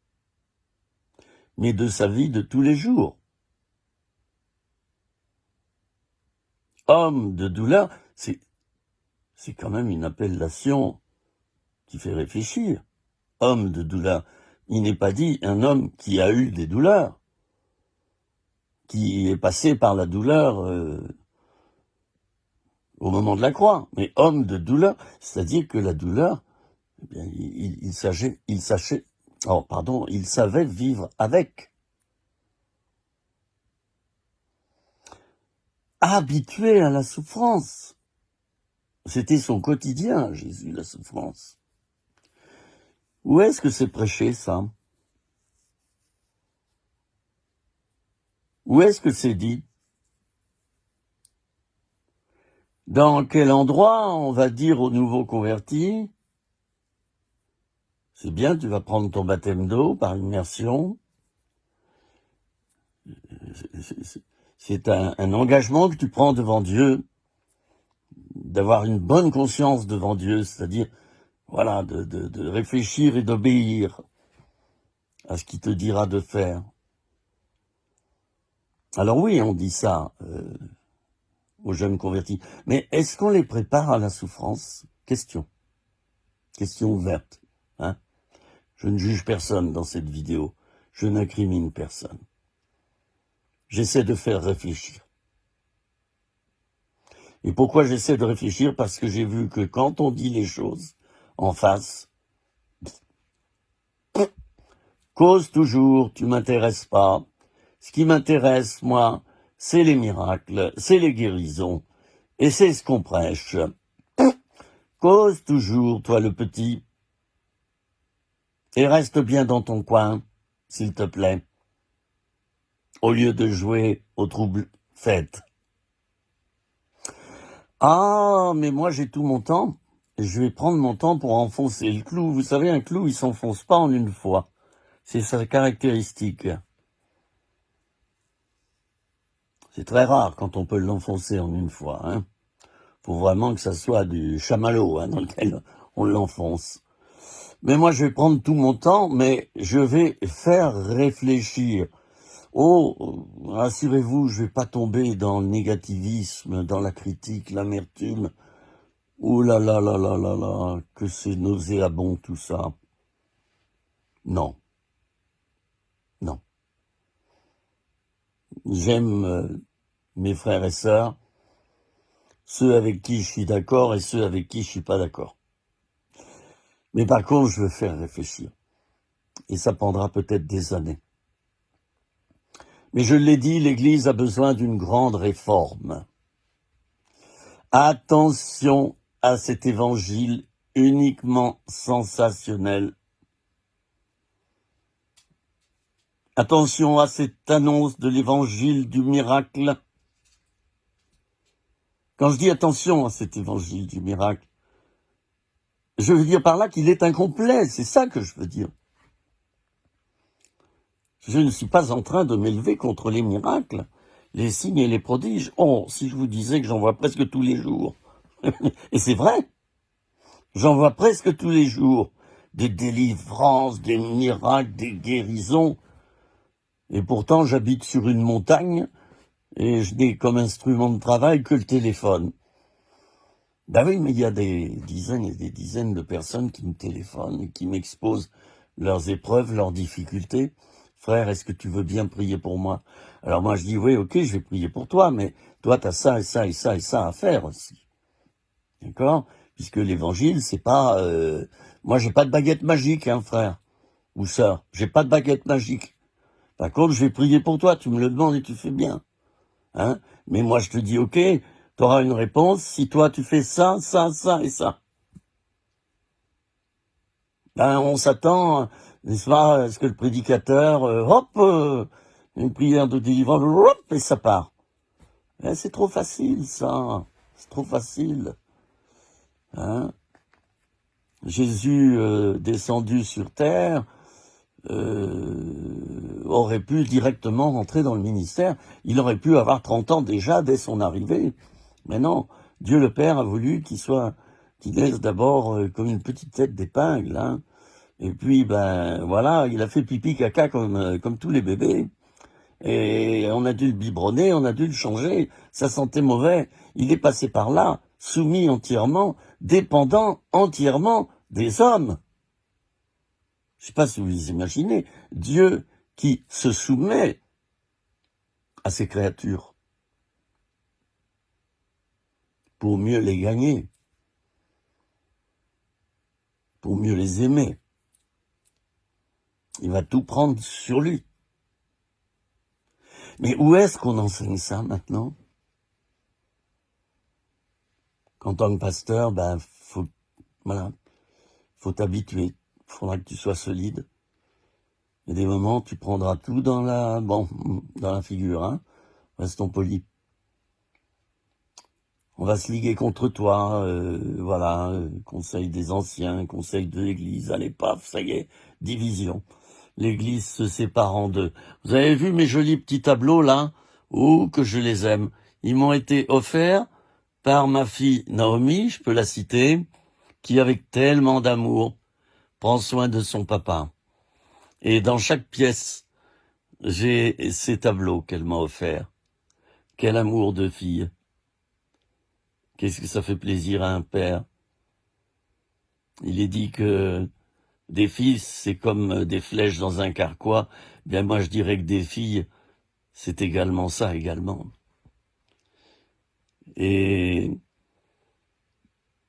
mais de sa vie de tous les jours. Homme de douleur, c'est quand même une appellation qui fait réfléchir. Homme de douleur. Il n'est pas dit un homme qui a eu des douleurs, qui est passé par la douleur au moment de la croix. Mais homme de douleur, c'est-à-dire que la douleur, eh bien, il savait vivre avec. Habitué à la souffrance. C'était son quotidien, Jésus, la souffrance. Où est-ce que c'est prêché, ça? Où est-ce que c'est dit? Dans quel endroit on va dire aux nouveaux convertis, c'est bien, tu vas prendre ton baptême d'eau par immersion. C'est un engagement que tu prends devant Dieu, d'avoir une bonne conscience devant Dieu, c'est-à-dire, voilà, de réfléchir et d'obéir à ce qu'il te dira de faire. Alors oui, on dit ça aux jeunes convertis. Mais est-ce qu'on les prépare à la souffrance? Question ouverte. Hein? Je ne juge personne dans cette vidéo. Je n'incrimine personne. J'essaie de faire réfléchir. Et pourquoi j'essaie de réfléchir? Parce que j'ai vu que quand on dit les choses en face, cause toujours, tu m'intéresses pas. Ce qui m'intéresse, moi, c'est les miracles, c'est les guérisons, et c'est ce qu'on prêche. Cause toujours, toi le petit, et reste bien dans ton coin, s'il te plaît, au lieu de jouer au trouble fête. Ah, mais moi j'ai tout mon temps, et je vais prendre mon temps pour enfoncer le clou. Vous savez, un clou, il s'enfonce pas en une fois. C'est sa caractéristique. C'est très rare quand on peut l'enfoncer en une fois. Hein. Faut vraiment que ça soit du chamallow dans lequel on l'enfonce. Mais moi, je vais prendre tout mon temps, mais je vais faire réfléchir. Oh, rassurez-vous, je vais pas tomber dans le négativisme, dans la critique, l'amertume. Oh là là là là là là, que c'est nauséabond tout ça. Non, non. J'aime mes frères et sœurs, ceux avec qui je suis d'accord et ceux avec qui je suis pas d'accord. Mais par contre, je veux faire réfléchir. Et ça prendra peut-être des années. Mais je l'ai dit, l'Église a besoin d'une grande réforme. Attention à cet évangile uniquement sensationnel. Attention à cette annonce de l'évangile du miracle. Quand je dis attention à cet évangile du miracle, je veux dire par là qu'il est incomplet, c'est ça que je veux dire. Je ne suis pas en train de m'élever contre les miracles, les signes et les prodiges. Oh, si je vous disais que j'en vois presque tous les jours. Et c'est vrai, j'en vois presque tous les jours. Des délivrances, des miracles, des guérisons. Et pourtant, j'habite sur une montagne et je n'ai comme instrument de travail que le téléphone. Ben oui, mais il y a des dizaines et des dizaines de personnes qui me téléphonent et qui m'exposent leurs épreuves, leurs difficultés. Frère, est-ce que tu veux bien prier pour moi? Alors moi je dis oui, ok, je vais prier pour toi, mais toi tu as ça et ça et ça et ça à faire aussi. D'accord? Puisque l'évangile, c'est pas... Moi j'ai pas de baguette magique, hein, frère. Ou sœur, j'ai pas de baguette magique. Par contre, je vais prier pour toi, tu me le demandes et tu fais bien. Hein? Mais moi je te dis ok, tu auras une réponse si toi tu fais ça, ça, ça et ça. Ben, on s'attend, n'est-ce pas, à ce que le prédicateur, une prière de délivrance, hop, et ça part. Ben, c'est trop facile, ça. C'est trop facile. Hein? Jésus, descendu sur terre, aurait pu directement rentrer dans le ministère. Il aurait pu avoir 30 ans déjà dès son arrivée. Mais non, Dieu le Père a voulu qu'il laisse d'abord comme une petite tête d'épingle, hein. Et puis, ben voilà, il a fait pipi caca comme tous les bébés. Et on a dû le biberonner, on a dû le changer. Ça sentait mauvais. Il est passé par là, soumis entièrement, dépendant entièrement des hommes. Je sais pas si vous imaginez, Dieu qui se soumet à ses créatures pour mieux les gagner, pour mieux les aimer. Il va tout prendre sur lui. Mais où est-ce qu'on enseigne ça maintenant? Qu'en tant que pasteur, ben faut t'habituer. Il faudra que tu sois solide. Il y a des moments, tu prendras tout dans la figure, hein. Restons polis. On va se liguer contre toi, conseil des anciens, conseil de l'église, allez paf, ça y est, division. L'église se sépare en deux. Vous avez vu mes jolis petits tableaux là? Oh, que je les aime. Ils m'ont été offerts par ma fille Naomi, je peux la citer, qui avec tellement d'amour prend soin de son papa. Et dans chaque pièce, j'ai ces tableaux qu'elle m'a offerts. Quel amour de fille. Qu'est-ce que ça fait plaisir à un père. Il est dit que des fils, c'est comme des flèches dans un carquois. Bien, moi, je dirais que des filles, c'est également ça, également. Et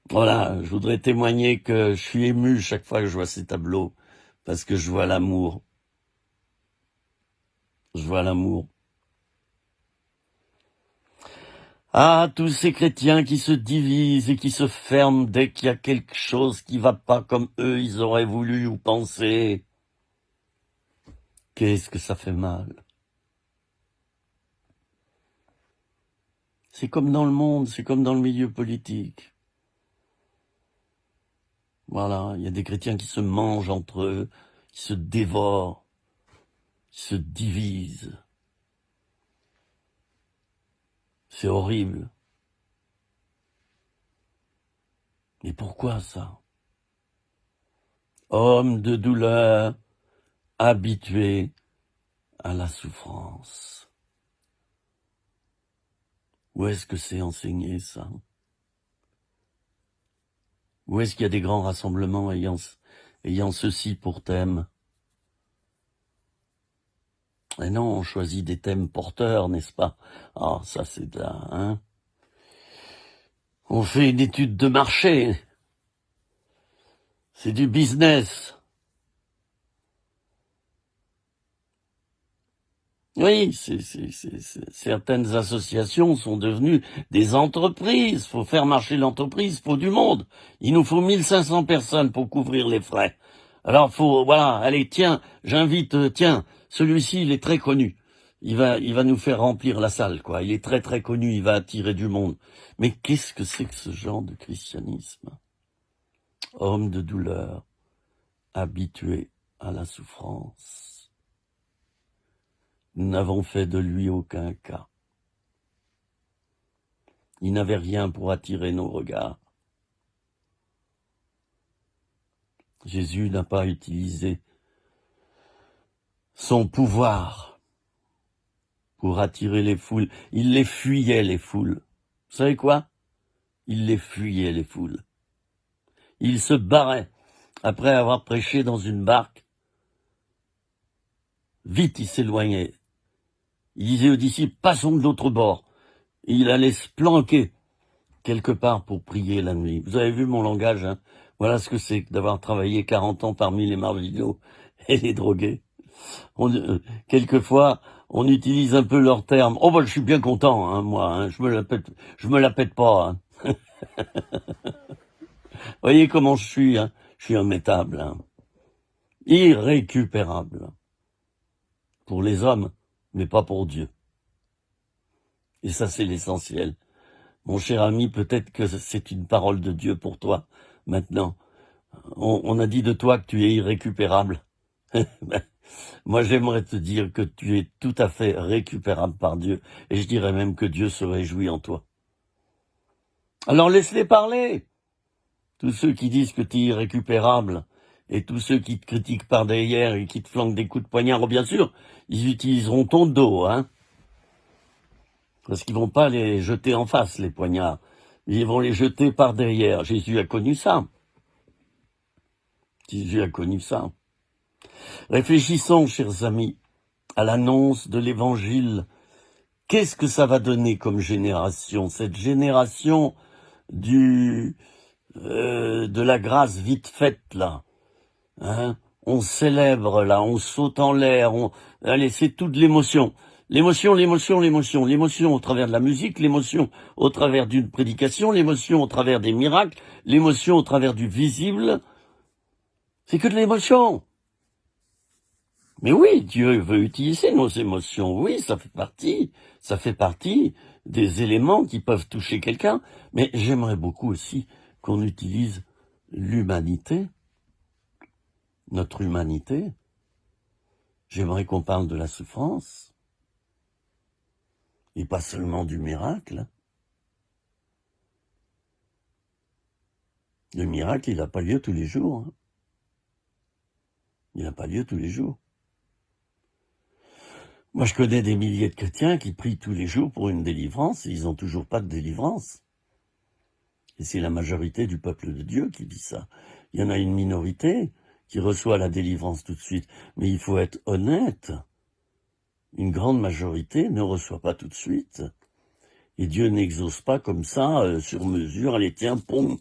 voilà, je voudrais témoigner que je suis ému chaque fois que je vois ces tableaux, parce que je vois l'amour. Je vois l'amour. Ah, tous ces chrétiens qui se divisent et qui se ferment dès qu'il y a quelque chose qui va pas comme eux ils auraient voulu ou pensé. Qu'est-ce que ça fait mal. C'est comme dans le monde, c'est comme dans le milieu politique. Voilà, il y a des chrétiens qui se mangent entre eux, qui se dévorent, qui se divisent. C'est horrible. Mais pourquoi ça? Homme de douleur, habitué à la souffrance. Où est-ce que c'est enseigné ça? Où est-ce qu'il y a des grands rassemblements ayant ceci pour thème? Et non, on choisit des thèmes porteurs, n'est-ce pas? Ah, ça c'est de là, hein? On fait une étude de marché. C'est du business. Oui, certaines associations sont devenues des entreprises. Faut faire marcher l'entreprise, faut du monde. Il nous faut 1500 personnes pour couvrir les frais. Alors voilà, allez, tiens, j'invite, tiens, celui-ci, il est très connu. Il va nous faire remplir la salle, quoi. Il est très très connu, il va attirer du monde. Mais qu'est-ce que c'est que ce genre de christianisme? Homme de douleur, habitué à la souffrance. Nous n'avons fait de lui aucun cas. Il n'avait rien pour attirer nos regards. Jésus n'a pas utilisé son pouvoir pour attirer les foules. Il les fuyait, les foules. Vous savez quoi? Il les fuyait, les foules. Il se barrait après avoir prêché dans une barque. Vite, il s'éloignait. Il disait aux disciples, passons de l'autre bord. Et il allait se planquer quelque part pour prier la nuit. Vous avez vu mon langage, hein? Voilà ce que c'est que d'avoir travaillé 40 ans parmi les marginaux et les drogués. Quelquefois, on utilise un peu leurs termes. Oh, je suis bien content, hein, moi, hein, je me la pète pas. Hein. Voyez comment je suis, hein? Je suis immétable, hein. Irrécupérable. Pour les hommes, mais pas pour Dieu. Et ça, c'est l'essentiel. Mon cher ami, peut-être que c'est une parole de Dieu pour toi, maintenant. On a dit de toi que tu es irrécupérable. Moi, j'aimerais te dire que tu es tout à fait récupérable par Dieu, et je dirais même que Dieu se réjouit en toi. Alors laisse-les parler. Tous ceux qui disent que tu es irrécupérable, et tous ceux qui te critiquent par derrière et qui te flanquent des coups de poignard, bien sûr, ils utiliseront ton dos, hein. Parce qu'ils vont pas les jeter en face, les poignards. Ils vont les jeter par derrière. Jésus a connu ça. Jésus a connu ça. Réfléchissons, chers amis, à l'annonce de l'Évangile. Qu'est-ce que ça va donner comme génération? Cette génération de la grâce vite faite, là. Hein? On célèbre, là, on saute en l'air. Allez, c'est toute l'émotion. L'émotion au travers de la musique, l'émotion au travers d'une prédication, l'émotion au travers des miracles, l'émotion au travers du visible. C'est que de l'émotion. Mais oui, Dieu veut utiliser nos émotions. Oui, ça fait partie des éléments qui peuvent toucher quelqu'un. Mais j'aimerais beaucoup aussi qu'on utilise l'humanité, notre humanité. J'aimerais qu'on parle de la souffrance. Et pas seulement du miracle. Le miracle, il n'a pas lieu tous les jours. Hein. Il n'a pas lieu tous les jours. Moi, je connais des milliers de chrétiens qui prient tous les jours pour une délivrance et ils n'ont toujours pas de délivrance. Et c'est la majorité du peuple de Dieu qui dit ça. Il y en a une minorité qui reçoit la délivrance tout de suite. Mais il faut être honnête. Une grande majorité ne reçoit pas tout de suite. Et Dieu n'exauce pas comme ça, sur mesure. Allez, tiens, pom.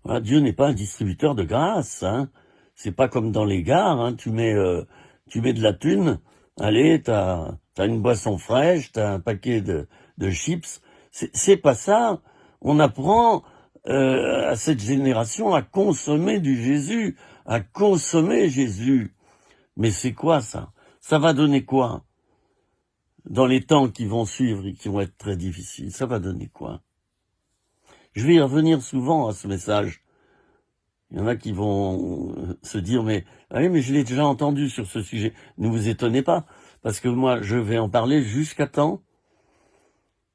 Voilà, Dieu n'est pas un distributeur de grâce. Hein. C'est pas comme dans les gares. Hein. Tu mets de la thune. Allez, t'as une boisson fraîche, t'as un paquet de chips. C'est pas ça. On apprend à cette génération à consommer du Jésus, à consommer Jésus. Mais c'est quoi ça? Ça va donner quoi? Dans les temps qui vont suivre et qui vont être très difficiles, ça va donner quoi? Je vais y revenir souvent à ce message. Il y en a qui vont se dire, mais je l'ai déjà entendu sur ce sujet. Ne vous étonnez pas, parce que moi, je vais en parler jusqu'à temps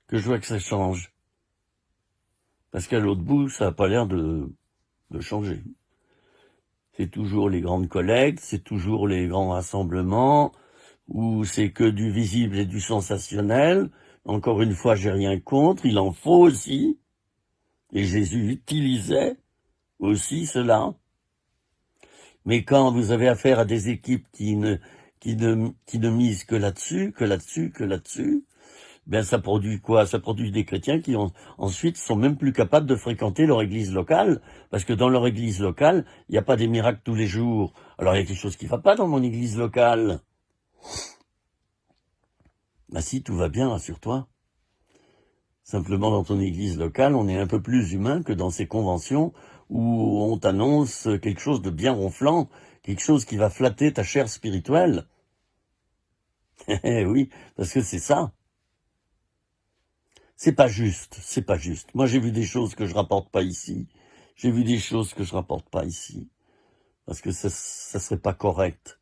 que je vois que ça change. Parce qu'à l'autre bout, ça n'a pas l'air de changer. C'est toujours les grandes collectes, c'est toujours les grands rassemblements. où c'est que du visible et du sensationnel. Encore une fois, j'ai rien contre, il en faut aussi, et Jésus utilisait aussi cela. Mais quand vous avez affaire à des équipes qui ne misent que là-dessus, ben ça produit quoi? Ça produit des chrétiens qui ensuite sont même plus capables de fréquenter leur église locale, parce que dans leur église locale, il n'y a pas des miracles tous les jours. Alors il y a quelque chose qui ne va pas dans mon église locale. Ben si, tout va bien, rassure-toi. Simplement, dans ton église locale, on est un peu plus humain que dans ces conventions où on t'annonce quelque chose de bien ronflant, quelque chose qui va flatter ta chair spirituelle. Eh oui, parce que c'est ça. C'est pas juste, c'est pas juste. Moi, j'ai vu des choses que je rapporte pas ici. J'ai vu des choses que je rapporte pas ici. Parce que ça serait pas correct.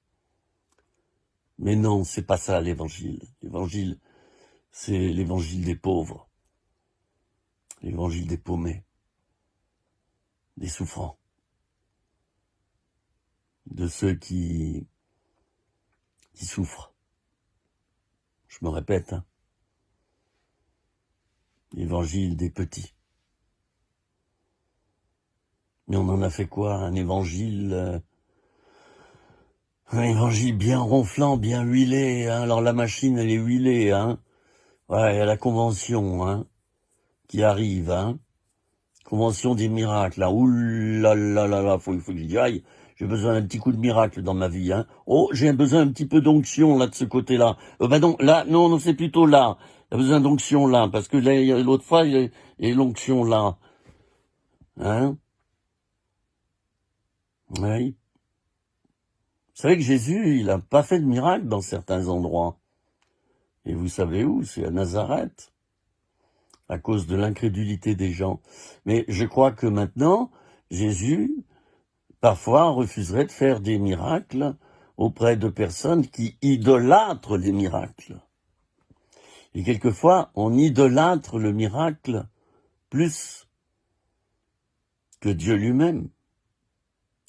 Mais non, c'est pas ça, l'évangile. L'évangile, c'est l'évangile des pauvres. L'évangile des paumés. Des souffrants. De ceux qui souffrent. Je me répète, hein. L'évangile des petits. Mais on en a fait quoi? Un évangile bien ronflant, bien huilé, hein. Alors la machine, elle est huilée, hein. Ouais, il y a la convention, hein, qui arrive, hein. Convention des miracles, là. Ouh là là là là, faut que j'y aille. J'ai besoin d'un petit coup de miracle dans ma vie, hein. Oh, j'ai besoin d'un petit peu d'onction, là, de ce côté-là. Non, là, non, c'est plutôt là. Il y a besoin d'onction, là, parce que l'autre fois, il y a l'onction, là. Hein? Oui. Vous savez que Jésus, il n'a pas fait de miracle dans certains endroits. Et vous savez où? C'est à Nazareth, à cause de l'incrédulité des gens. Mais je crois que maintenant, Jésus, parfois, refuserait de faire des miracles auprès de personnes qui idolâtrent les miracles. Et quelquefois, on idolâtre le miracle plus que Dieu lui-même.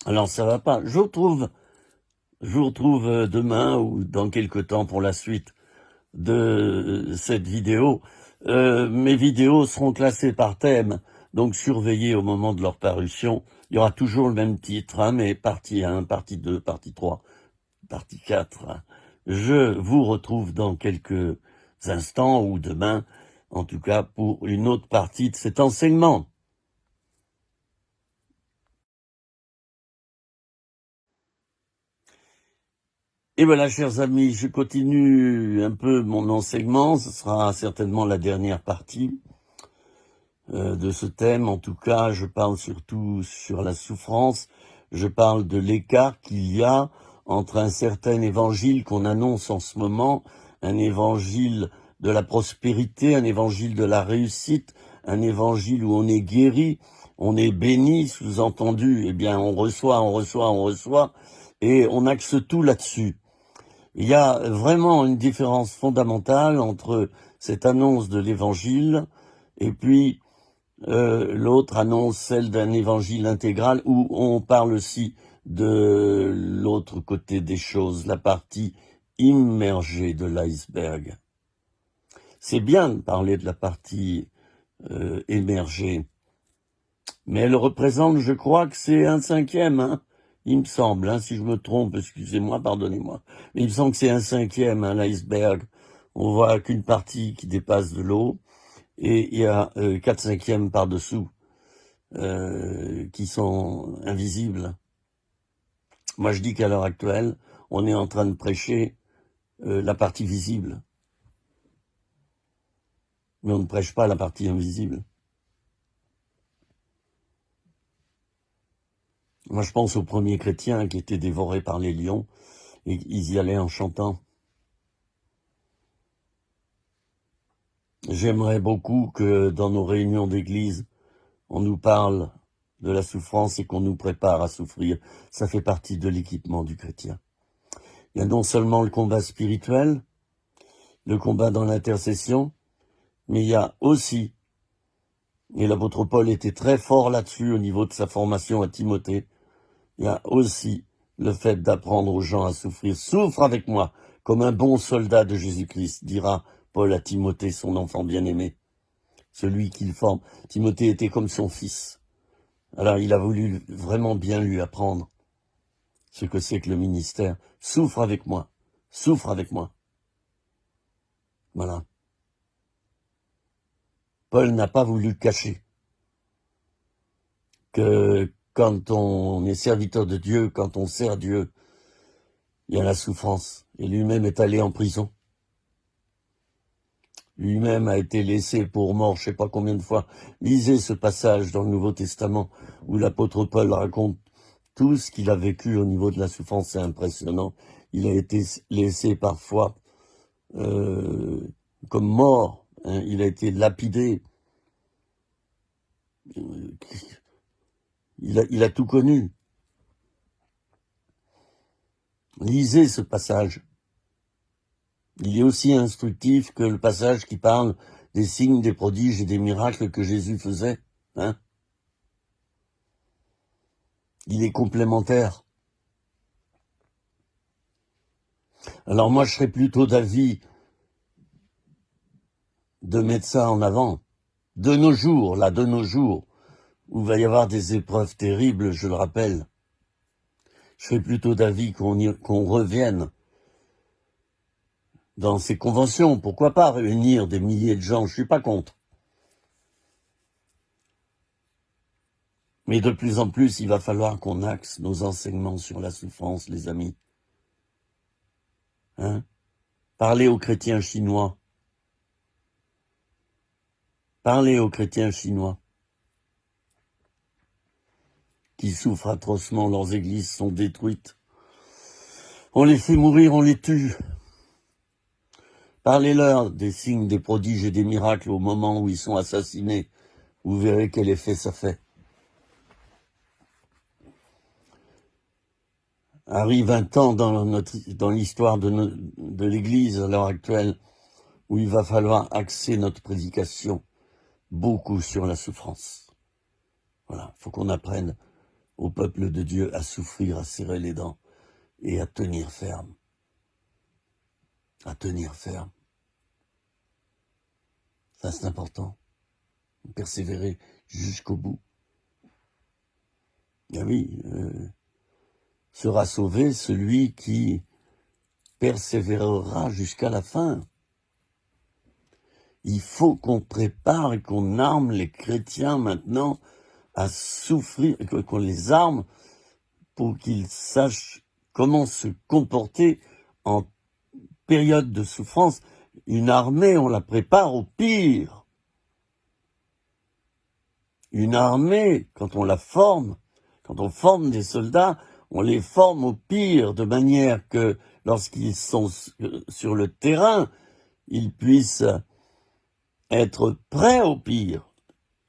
Alors ça va pas. Je vous retrouve demain ou dans quelque temps pour la suite de cette vidéo. Mes vidéos seront classées par thème, donc surveillez au moment de leur parution. Il y aura toujours le même titre, hein, mais partie 1, partie 2, partie 3, partie 4. Hein. Je vous retrouve dans quelques instants ou demain, en tout cas pour une autre partie de cet enseignement. Et voilà, chers amis, je continue un peu mon enseignement. Ce sera certainement la dernière partie de ce thème. En tout cas, je parle surtout sur la souffrance. Je parle de l'écart qu'il y a entre un certain évangile qu'on annonce en ce moment, un évangile de la prospérité, un évangile de la réussite, un évangile où on est guéri, on est béni, sous-entendu, eh bien on reçoit, et on axe tout là-dessus. Il y a vraiment une différence fondamentale entre cette annonce de l'évangile et puis l'autre annonce, celle d'un évangile intégral, où on parle aussi de l'autre côté des choses, la partie immergée de l'iceberg. C'est bien de parler de la partie émergée, mais elle représente, je crois que c'est 1/5, hein. Il me semble, hein, si je me trompe, excusez-moi, pardonnez-moi, mais il me semble que c'est 1/5, hein, l'iceberg. On voit qu'une partie qui dépasse de l'eau, et il y a 4/5 par-dessous qui sont invisibles. Moi, je dis qu'à l'heure actuelle, on est en train de prêcher la partie visible, mais on ne prêche pas la partie invisible. Moi, je pense aux premiers chrétiens qui étaient dévorés par les lions, et ils y allaient en chantant. J'aimerais beaucoup que dans nos réunions d'église, on nous parle de la souffrance et qu'on nous prépare à souffrir. Ça fait partie de l'équipement du chrétien. Il y a non seulement le combat spirituel, le combat dans l'intercession, mais il y a aussi, et l'apôtre Paul était très fort là-dessus au niveau de sa formation à Timothée, il y a aussi le fait d'apprendre aux gens à souffrir. Souffre avec moi, comme un bon soldat de Jésus-Christ, dira Paul à Timothée, son enfant bien-aimé, celui qu'il forme. Timothée était comme son fils. Alors il a voulu vraiment bien lui apprendre ce que c'est que le ministère. Souffre avec moi, souffre avec moi. Voilà. Paul n'a pas voulu cacher que quand on est serviteur de Dieu, quand on sert Dieu, il y a la souffrance. Et lui-même est allé en prison. Lui-même a été laissé pour mort, je ne sais pas combien de fois. Lisez ce passage dans le Nouveau Testament où l'apôtre Paul raconte tout ce qu'il a vécu au niveau de la souffrance. C'est impressionnant. Il a été laissé parfois comme mort. Hein. Il a été lapidé. Il a tout connu. Lisez ce passage. Il est aussi instructif que le passage qui parle des signes, des prodiges et des miracles que Jésus faisait. Hein. Il est complémentaire. Alors moi, je serais plutôt d'avis de mettre ça en avant. De nos jours, où il va y avoir des épreuves terribles, je le rappelle, je serais plutôt d'avis qu'on revienne dans ces conventions. Pourquoi pas réunir des milliers de gens, je suis pas contre. Mais de plus en plus, il va falloir qu'on axe nos enseignements sur la souffrance, les amis. Hein? Parlez aux chrétiens chinois. Parlez aux chrétiens chinois qui souffrent atrocement, leurs églises sont détruites. On les fait mourir, on les tue. Parlez-leur des signes, des prodiges et des miracles au moment où ils sont assassinés. Vous verrez quel effet ça fait. Arrive un temps dans l'histoire de l'Église à l'heure actuelle où il va falloir axer notre prédication beaucoup sur la souffrance. Voilà, il faut qu'on apprenne au peuple de Dieu à souffrir, à serrer les dents et à tenir ferme. À tenir ferme. Ça, c'est important. Persévérer jusqu'au bout. Ah oui, sera sauvé celui qui persévérera jusqu'à la fin. Il faut qu'on prépare et qu'on arme les chrétiens maintenant à souffrir, qu'on les arme pour qu'ils sachent comment se comporter en période de souffrance. Une armée, on la prépare au pire. Une armée, quand on la forme, quand on forme des soldats, on les forme au pire, de manière que lorsqu'ils sont sur le terrain, ils puissent être prêts au pire.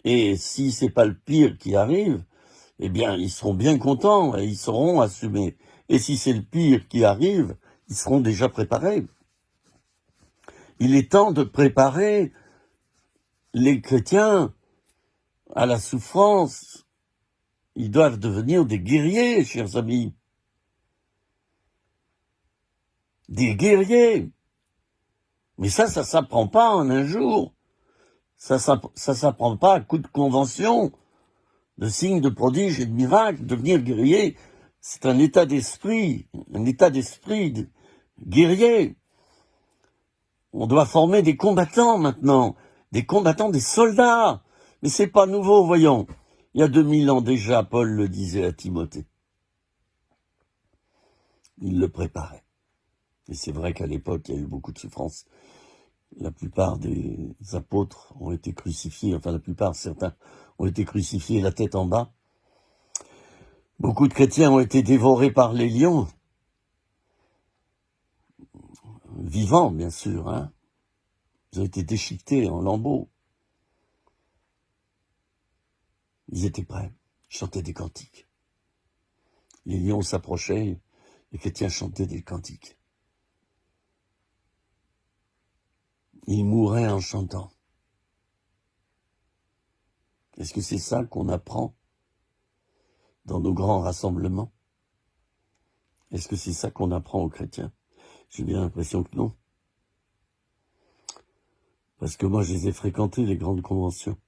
Et si c'est pas le pire qui arrive, eh bien, ils seront bien contents et ils sauront assumer. Et si c'est le pire qui arrive, ils seront déjà préparés. Il est temps de préparer les chrétiens à la souffrance. Ils doivent devenir des guerriers, chers amis. Des guerriers. Mais ça s'apprend pas en un jour. Ça s'apprend pas à coup de convention, de signes, de prodiges et de miracles. Devenir guerrier, c'est un état d'esprit guerrier. On doit former des combattants maintenant, des combattants, des soldats. Mais c'est pas nouveau, voyons. Il y a 2000 ans déjà, Paul le disait à Timothée. Il le préparait. Et c'est vrai qu'à l'époque, il y a eu beaucoup de souffrances. La plupart des apôtres ont été crucifiés, enfin la plupart, certains, ont été crucifiés la tête en bas. Beaucoup de chrétiens ont été dévorés par les lions. Vivants, bien sûr, hein. Ils ont été déchiquetés en lambeaux. Ils étaient prêts, ils chantaient des cantiques. Les lions s'approchaient, les chrétiens chantaient des cantiques. Ils mouraient en chantant. Est-ce que c'est ça qu'on apprend dans nos grands rassemblements? Est-ce que c'est ça qu'on apprend aux chrétiens? J'ai bien l'impression que non. Parce que moi, je les ai fréquentés, les grandes conventions.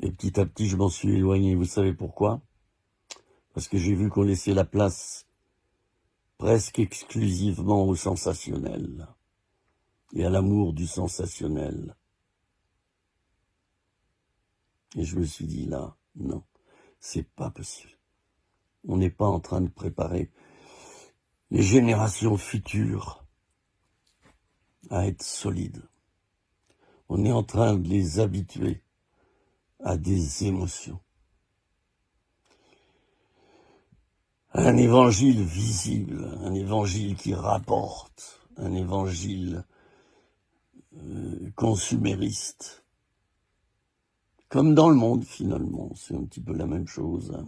Et petit à petit, je m'en suis éloigné. Vous savez pourquoi? Parce que j'ai vu qu'on laissait la place presque exclusivement au sensationnel et à l'amour du sensationnel. Et je me suis dit là, non, c'est pas possible. On n'est pas en train de préparer les générations futures à être solides. On est en train de les habituer à des émotions. Un évangile visible, un évangile qui rapporte, un évangile consumériste. Comme dans le monde, finalement, c'est un petit peu la même chose. Hein.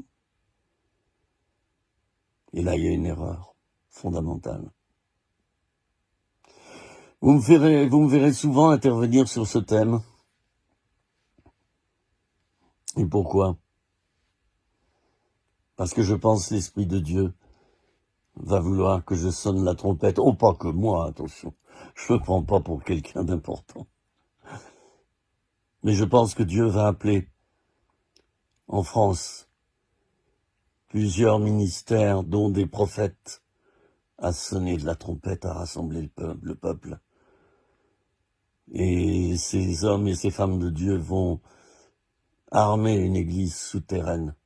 Et là, il y a une erreur fondamentale. Vous me verrez souvent intervenir sur ce thème. Et pourquoi? Parce que je pense que l'Esprit de Dieu va vouloir que je sonne la trompette. Oh, pas que moi, attention. Je me prends pas pour quelqu'un d'important. Mais je pense que Dieu va appeler en France plusieurs ministères, dont des prophètes, à sonner de la trompette, à rassembler le peuple. Et ces hommes et ces femmes de Dieu vont armer une église souterraine.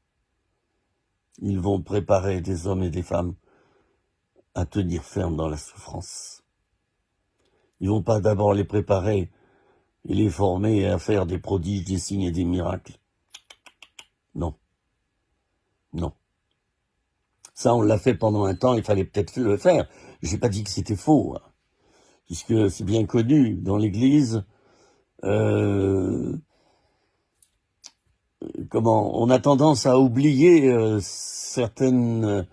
Ils vont préparer des hommes et des femmes à tenir ferme dans la souffrance. Ils vont pas d'abord les préparer et les former à faire des prodiges, des signes et des miracles. Non. Non. Ça, on l'a fait pendant un temps, il fallait peut-être le faire. J'ai pas dit que c'était faux, hein, puisque c'est bien connu dans l'Église. On a tendance à oublier certains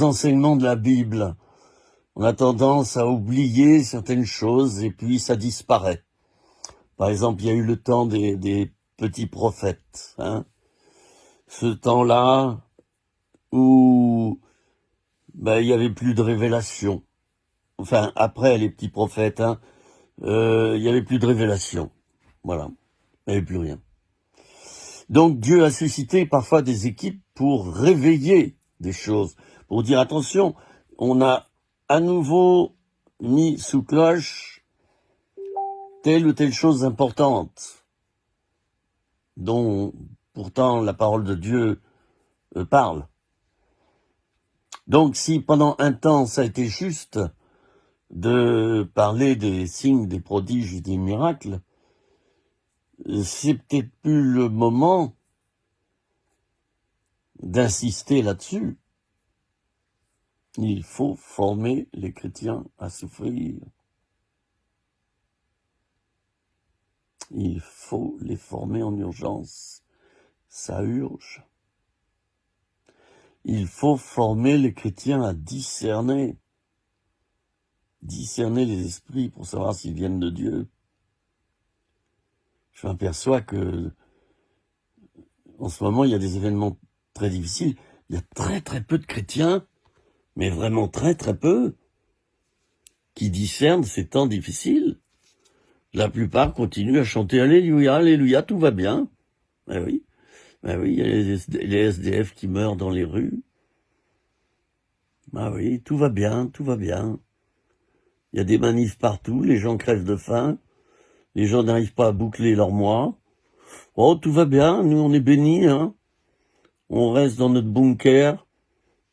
enseignements de la Bible. On a tendance à oublier certaines choses et puis ça disparaît. Par exemple, il y a eu le temps des petits prophètes. Hein. Ce temps-là où il y avait plus de révélation. Enfin, après les petits prophètes, hein, il y avait plus de révélation. Voilà, il n'y avait plus rien. Donc Dieu a suscité parfois des équipes pour réveiller des choses, pour dire attention, on a à nouveau mis sous cloche telle ou telle chose importante, dont pourtant la parole de Dieu parle. Donc si pendant un temps ça a été juste de parler des signes, des prodiges et des miracles, c'est peut-être plus le moment d'insister là-dessus. Il faut former les chrétiens à souffrir. Il faut les former en urgence. Ça urge. Il faut former les chrétiens à discerner les esprits pour savoir s'ils viennent de Dieu. Je m'aperçois que en ce moment, il y a des événements très difficiles. Il y a très très peu de chrétiens, mais vraiment très très peu, qui discernent ces temps difficiles. La plupart continuent à chanter Alléluia, Alléluia, tout va bien. Ben oui, il y a les SDF qui meurent dans les rues. Ben oui, tout va bien, tout va bien. Il y a des manifs partout, les gens crèvent de faim, les gens n'arrivent pas à boucler leur mois. Oh, tout va bien, nous on est bénis, hein. On reste dans notre bunker,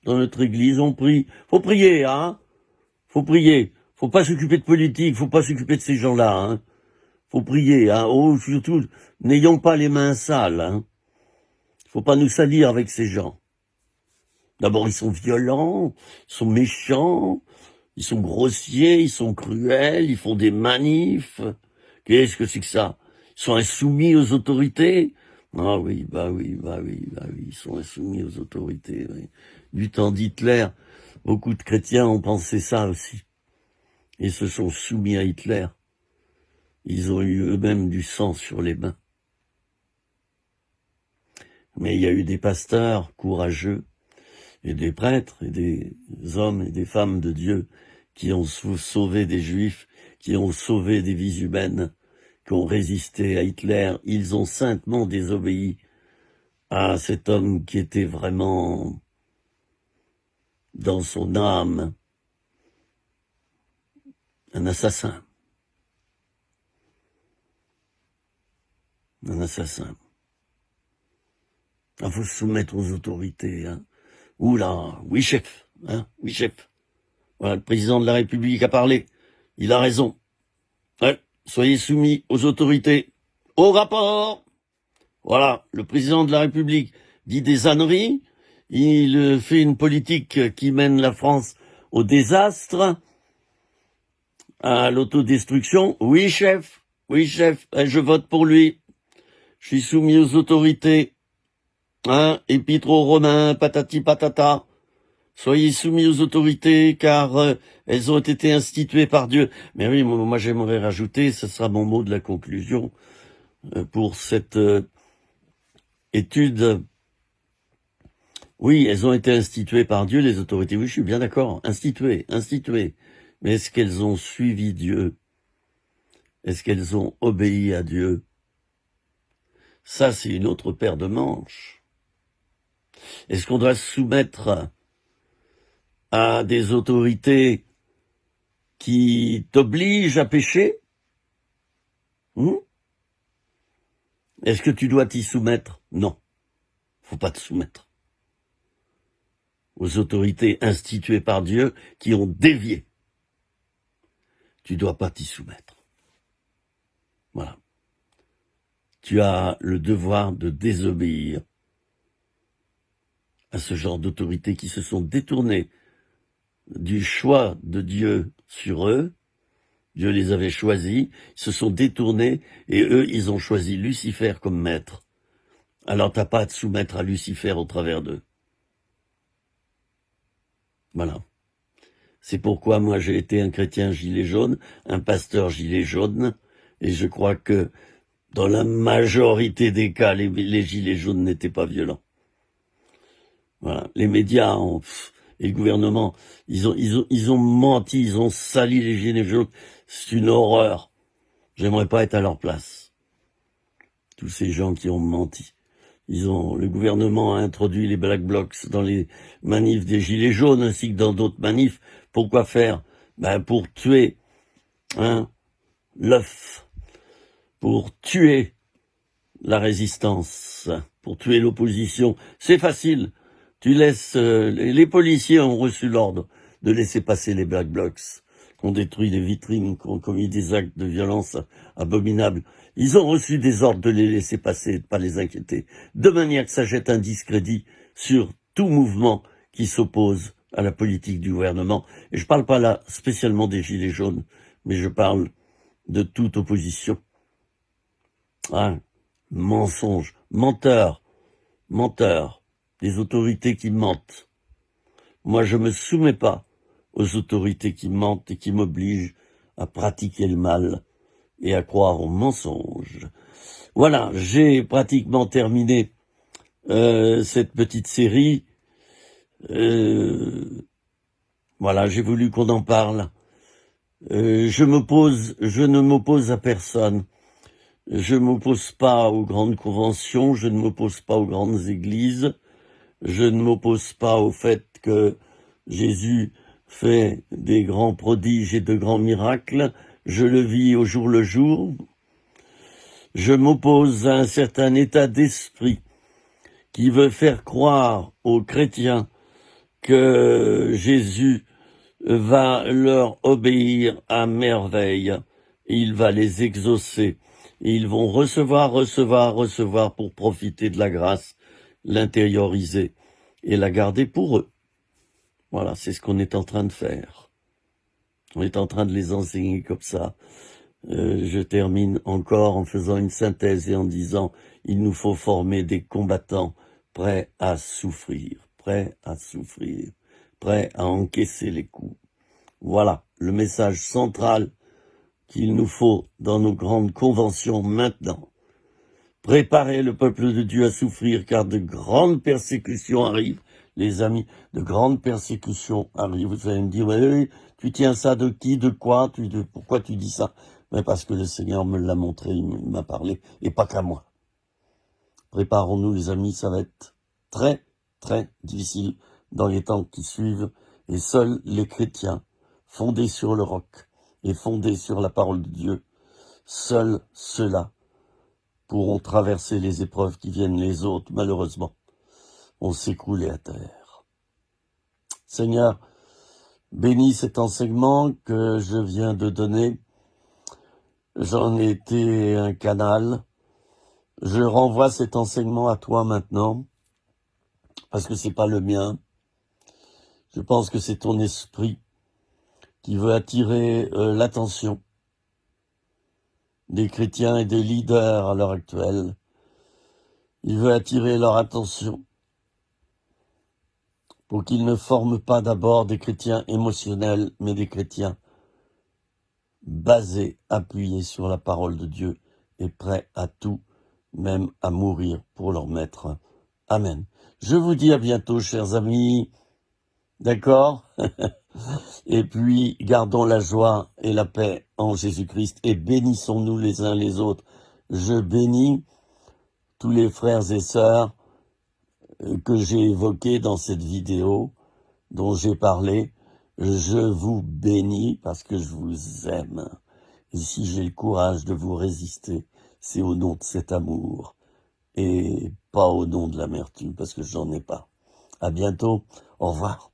dans notre église, on prie. Faut prier, hein. Faut prier. Faut pas s'occuper de politique, faut pas s'occuper de ces gens-là, hein. Faut prier, hein. Oh, surtout, n'ayons pas les mains sales, hein. Faut pas nous salir avec ces gens. D'abord, ils sont violents, ils sont méchants, ils sont grossiers, ils sont cruels, ils font des manifs. Qu'est-ce que c'est que ça? Ils sont insoumis aux autorités. Ah oui, ils sont insoumis aux autorités. Oui. Du temps d'Hitler, beaucoup de chrétiens ont pensé ça aussi. Et se sont soumis à Hitler. Ils ont eu eux-mêmes du sang sur les mains. Mais il y a eu des pasteurs courageux et des prêtres, et des hommes et des femmes de Dieu qui ont sauvé des Juifs, qui ont sauvé des vies humaines, qui ont résisté à Hitler. Ils ont saintement désobéi à cet homme qui était vraiment dans son âme un assassin. Un assassin. Il faut se soumettre aux autorités. Hein. Oula, oui chef, hein, oui chef. Voilà, le président de la République a parlé. Il a raison. Ouais, soyez soumis aux autorités. Au rapport. Voilà, le président de la République dit des âneries. Il fait une politique qui mène la France au désastre, à l'autodestruction. Oui chef, je vote pour lui. Je suis soumis aux autorités. Hein, épître aux Romains, patati patata. Soyez soumis aux autorités, car elles ont été instituées par Dieu. Mais oui, moi j'aimerais rajouter, ce sera mon mot de la conclusion, pour cette étude. Oui, elles ont été instituées par Dieu, les autorités. Oui, je suis bien d'accord. Instituées. Mais est-ce qu'elles ont suivi Dieu? Est-ce qu'elles ont obéi à Dieu? Ça, c'est une autre paire de manches. Est-ce qu'on doit se soumettre à des autorités qui t'obligent à pécher? Est-ce que tu dois t'y soumettre? Non, faut pas te soumettre aux autorités instituées par Dieu qui ont dévié. Tu dois pas t'y soumettre. Voilà. Tu as le devoir de désobéir à ce genre d'autorités qui se sont détournées du choix de Dieu sur eux. Dieu les avait choisis, ils se sont détournés, et eux, ils ont choisi Lucifer comme maître. Alors t'as pas à te soumettre à Lucifer au travers d'eux. Voilà. C'est pourquoi moi j'ai été un chrétien gilet jaune, un pasteur gilet jaune, et je crois que dans la majorité des cas, les gilets jaunes n'étaient pas violents. Voilà. Les médias et le gouvernement, ils ont menti, ils ont sali les gilets jaunes. C'est une horreur. J'aimerais pas être à leur place. Tous ces gens qui ont menti. Le gouvernement a introduit les Black Blocs dans les manifs des gilets jaunes ainsi que dans d'autres manifs. Pourquoi faire? Pour tuer, l'œuf. Pour tuer la résistance. Pour tuer l'opposition. C'est facile. Tu laisses, les policiers ont reçu l'ordre de laisser passer les Black Blocs, qui ont détruit les vitrines, qui ont commis des actes de violence abominables. Ils ont reçu des ordres de les laisser passer, de pas les inquiéter, de manière que ça jette un discrédit sur tout mouvement qui s'oppose à la politique du gouvernement. Et je parle pas là spécialement des gilets jaunes, mais je parle de toute opposition. Mensonge, menteur, des autorités qui mentent. Moi, je me soumets pas aux autorités qui mentent et qui m'obligent à pratiquer le mal et à croire aux mensonges. Voilà, j'ai pratiquement terminé cette petite série. Voilà, j'ai voulu qu'on en parle. Je ne m'oppose à personne. Je ne m'oppose pas aux grandes conventions, je ne m'oppose pas aux grandes églises, je ne m'oppose pas au fait que Jésus fait des grands prodiges et de grands miracles. Je le vis au jour le jour. Je m'oppose à un certain état d'esprit qui veut faire croire aux chrétiens que Jésus va leur obéir à merveille. Il va les exaucer. Et ils vont recevoir pour profiter de la grâce, l'intérioriser et la garder pour eux. Voilà, c'est ce qu'on est en train de faire. On est en train de les enseigner comme ça. Je termine encore en faisant une synthèse et en disant, il nous faut former des combattants prêts à souffrir, prêts à encaisser les coups. Voilà, le message central qu'il nous faut dans nos grandes conventions maintenant. Préparer le peuple de Dieu à souffrir, car de grandes persécutions arrivent. les amis, de grandes persécutions arrivent. Vous allez me dire, oui, tu tiens ça de qui, de quoi, pourquoi tu dis ça? Mais parce que le Seigneur me l'a montré, il m'a parlé, et pas qu'à moi. Préparons-nous, les amis, ça va être très, très difficile dans les temps qui suivent, et seuls les chrétiens, fondés sur le roc et fondés sur la parole de Dieu, seuls ceux-là pourront traverser les épreuves qui viennent. Les autres, malheureusement, vont s'écrouler à terre. Seigneur, bénis cet enseignement que je viens de donner. J'en ai été un canal. Je renvoie cet enseignement à toi maintenant, parce que c'est pas le mien. Je pense que c'est ton esprit qui veut attirer l'attention des chrétiens et des leaders à l'heure actuelle. Il veut attirer leur attention pour qu'ils ne forment pas d'abord des chrétiens émotionnels, mais des chrétiens basés, appuyés sur la parole de Dieu et prêts à tout, même à mourir pour leur maître. Amen. Je vous dis à bientôt, chers amis. D'accord? Et puis, gardons la joie et la paix en Jésus-Christ et bénissons-nous les uns les autres. Je bénis tous les frères et sœurs que j'ai évoqués dans cette vidéo, dont j'ai parlé. Je vous bénis parce que je vous aime. Et si j'ai le courage de vous résister, c'est au nom de cet amour et pas au nom de l'amertume, parce que j'en ai pas. À bientôt. Au revoir.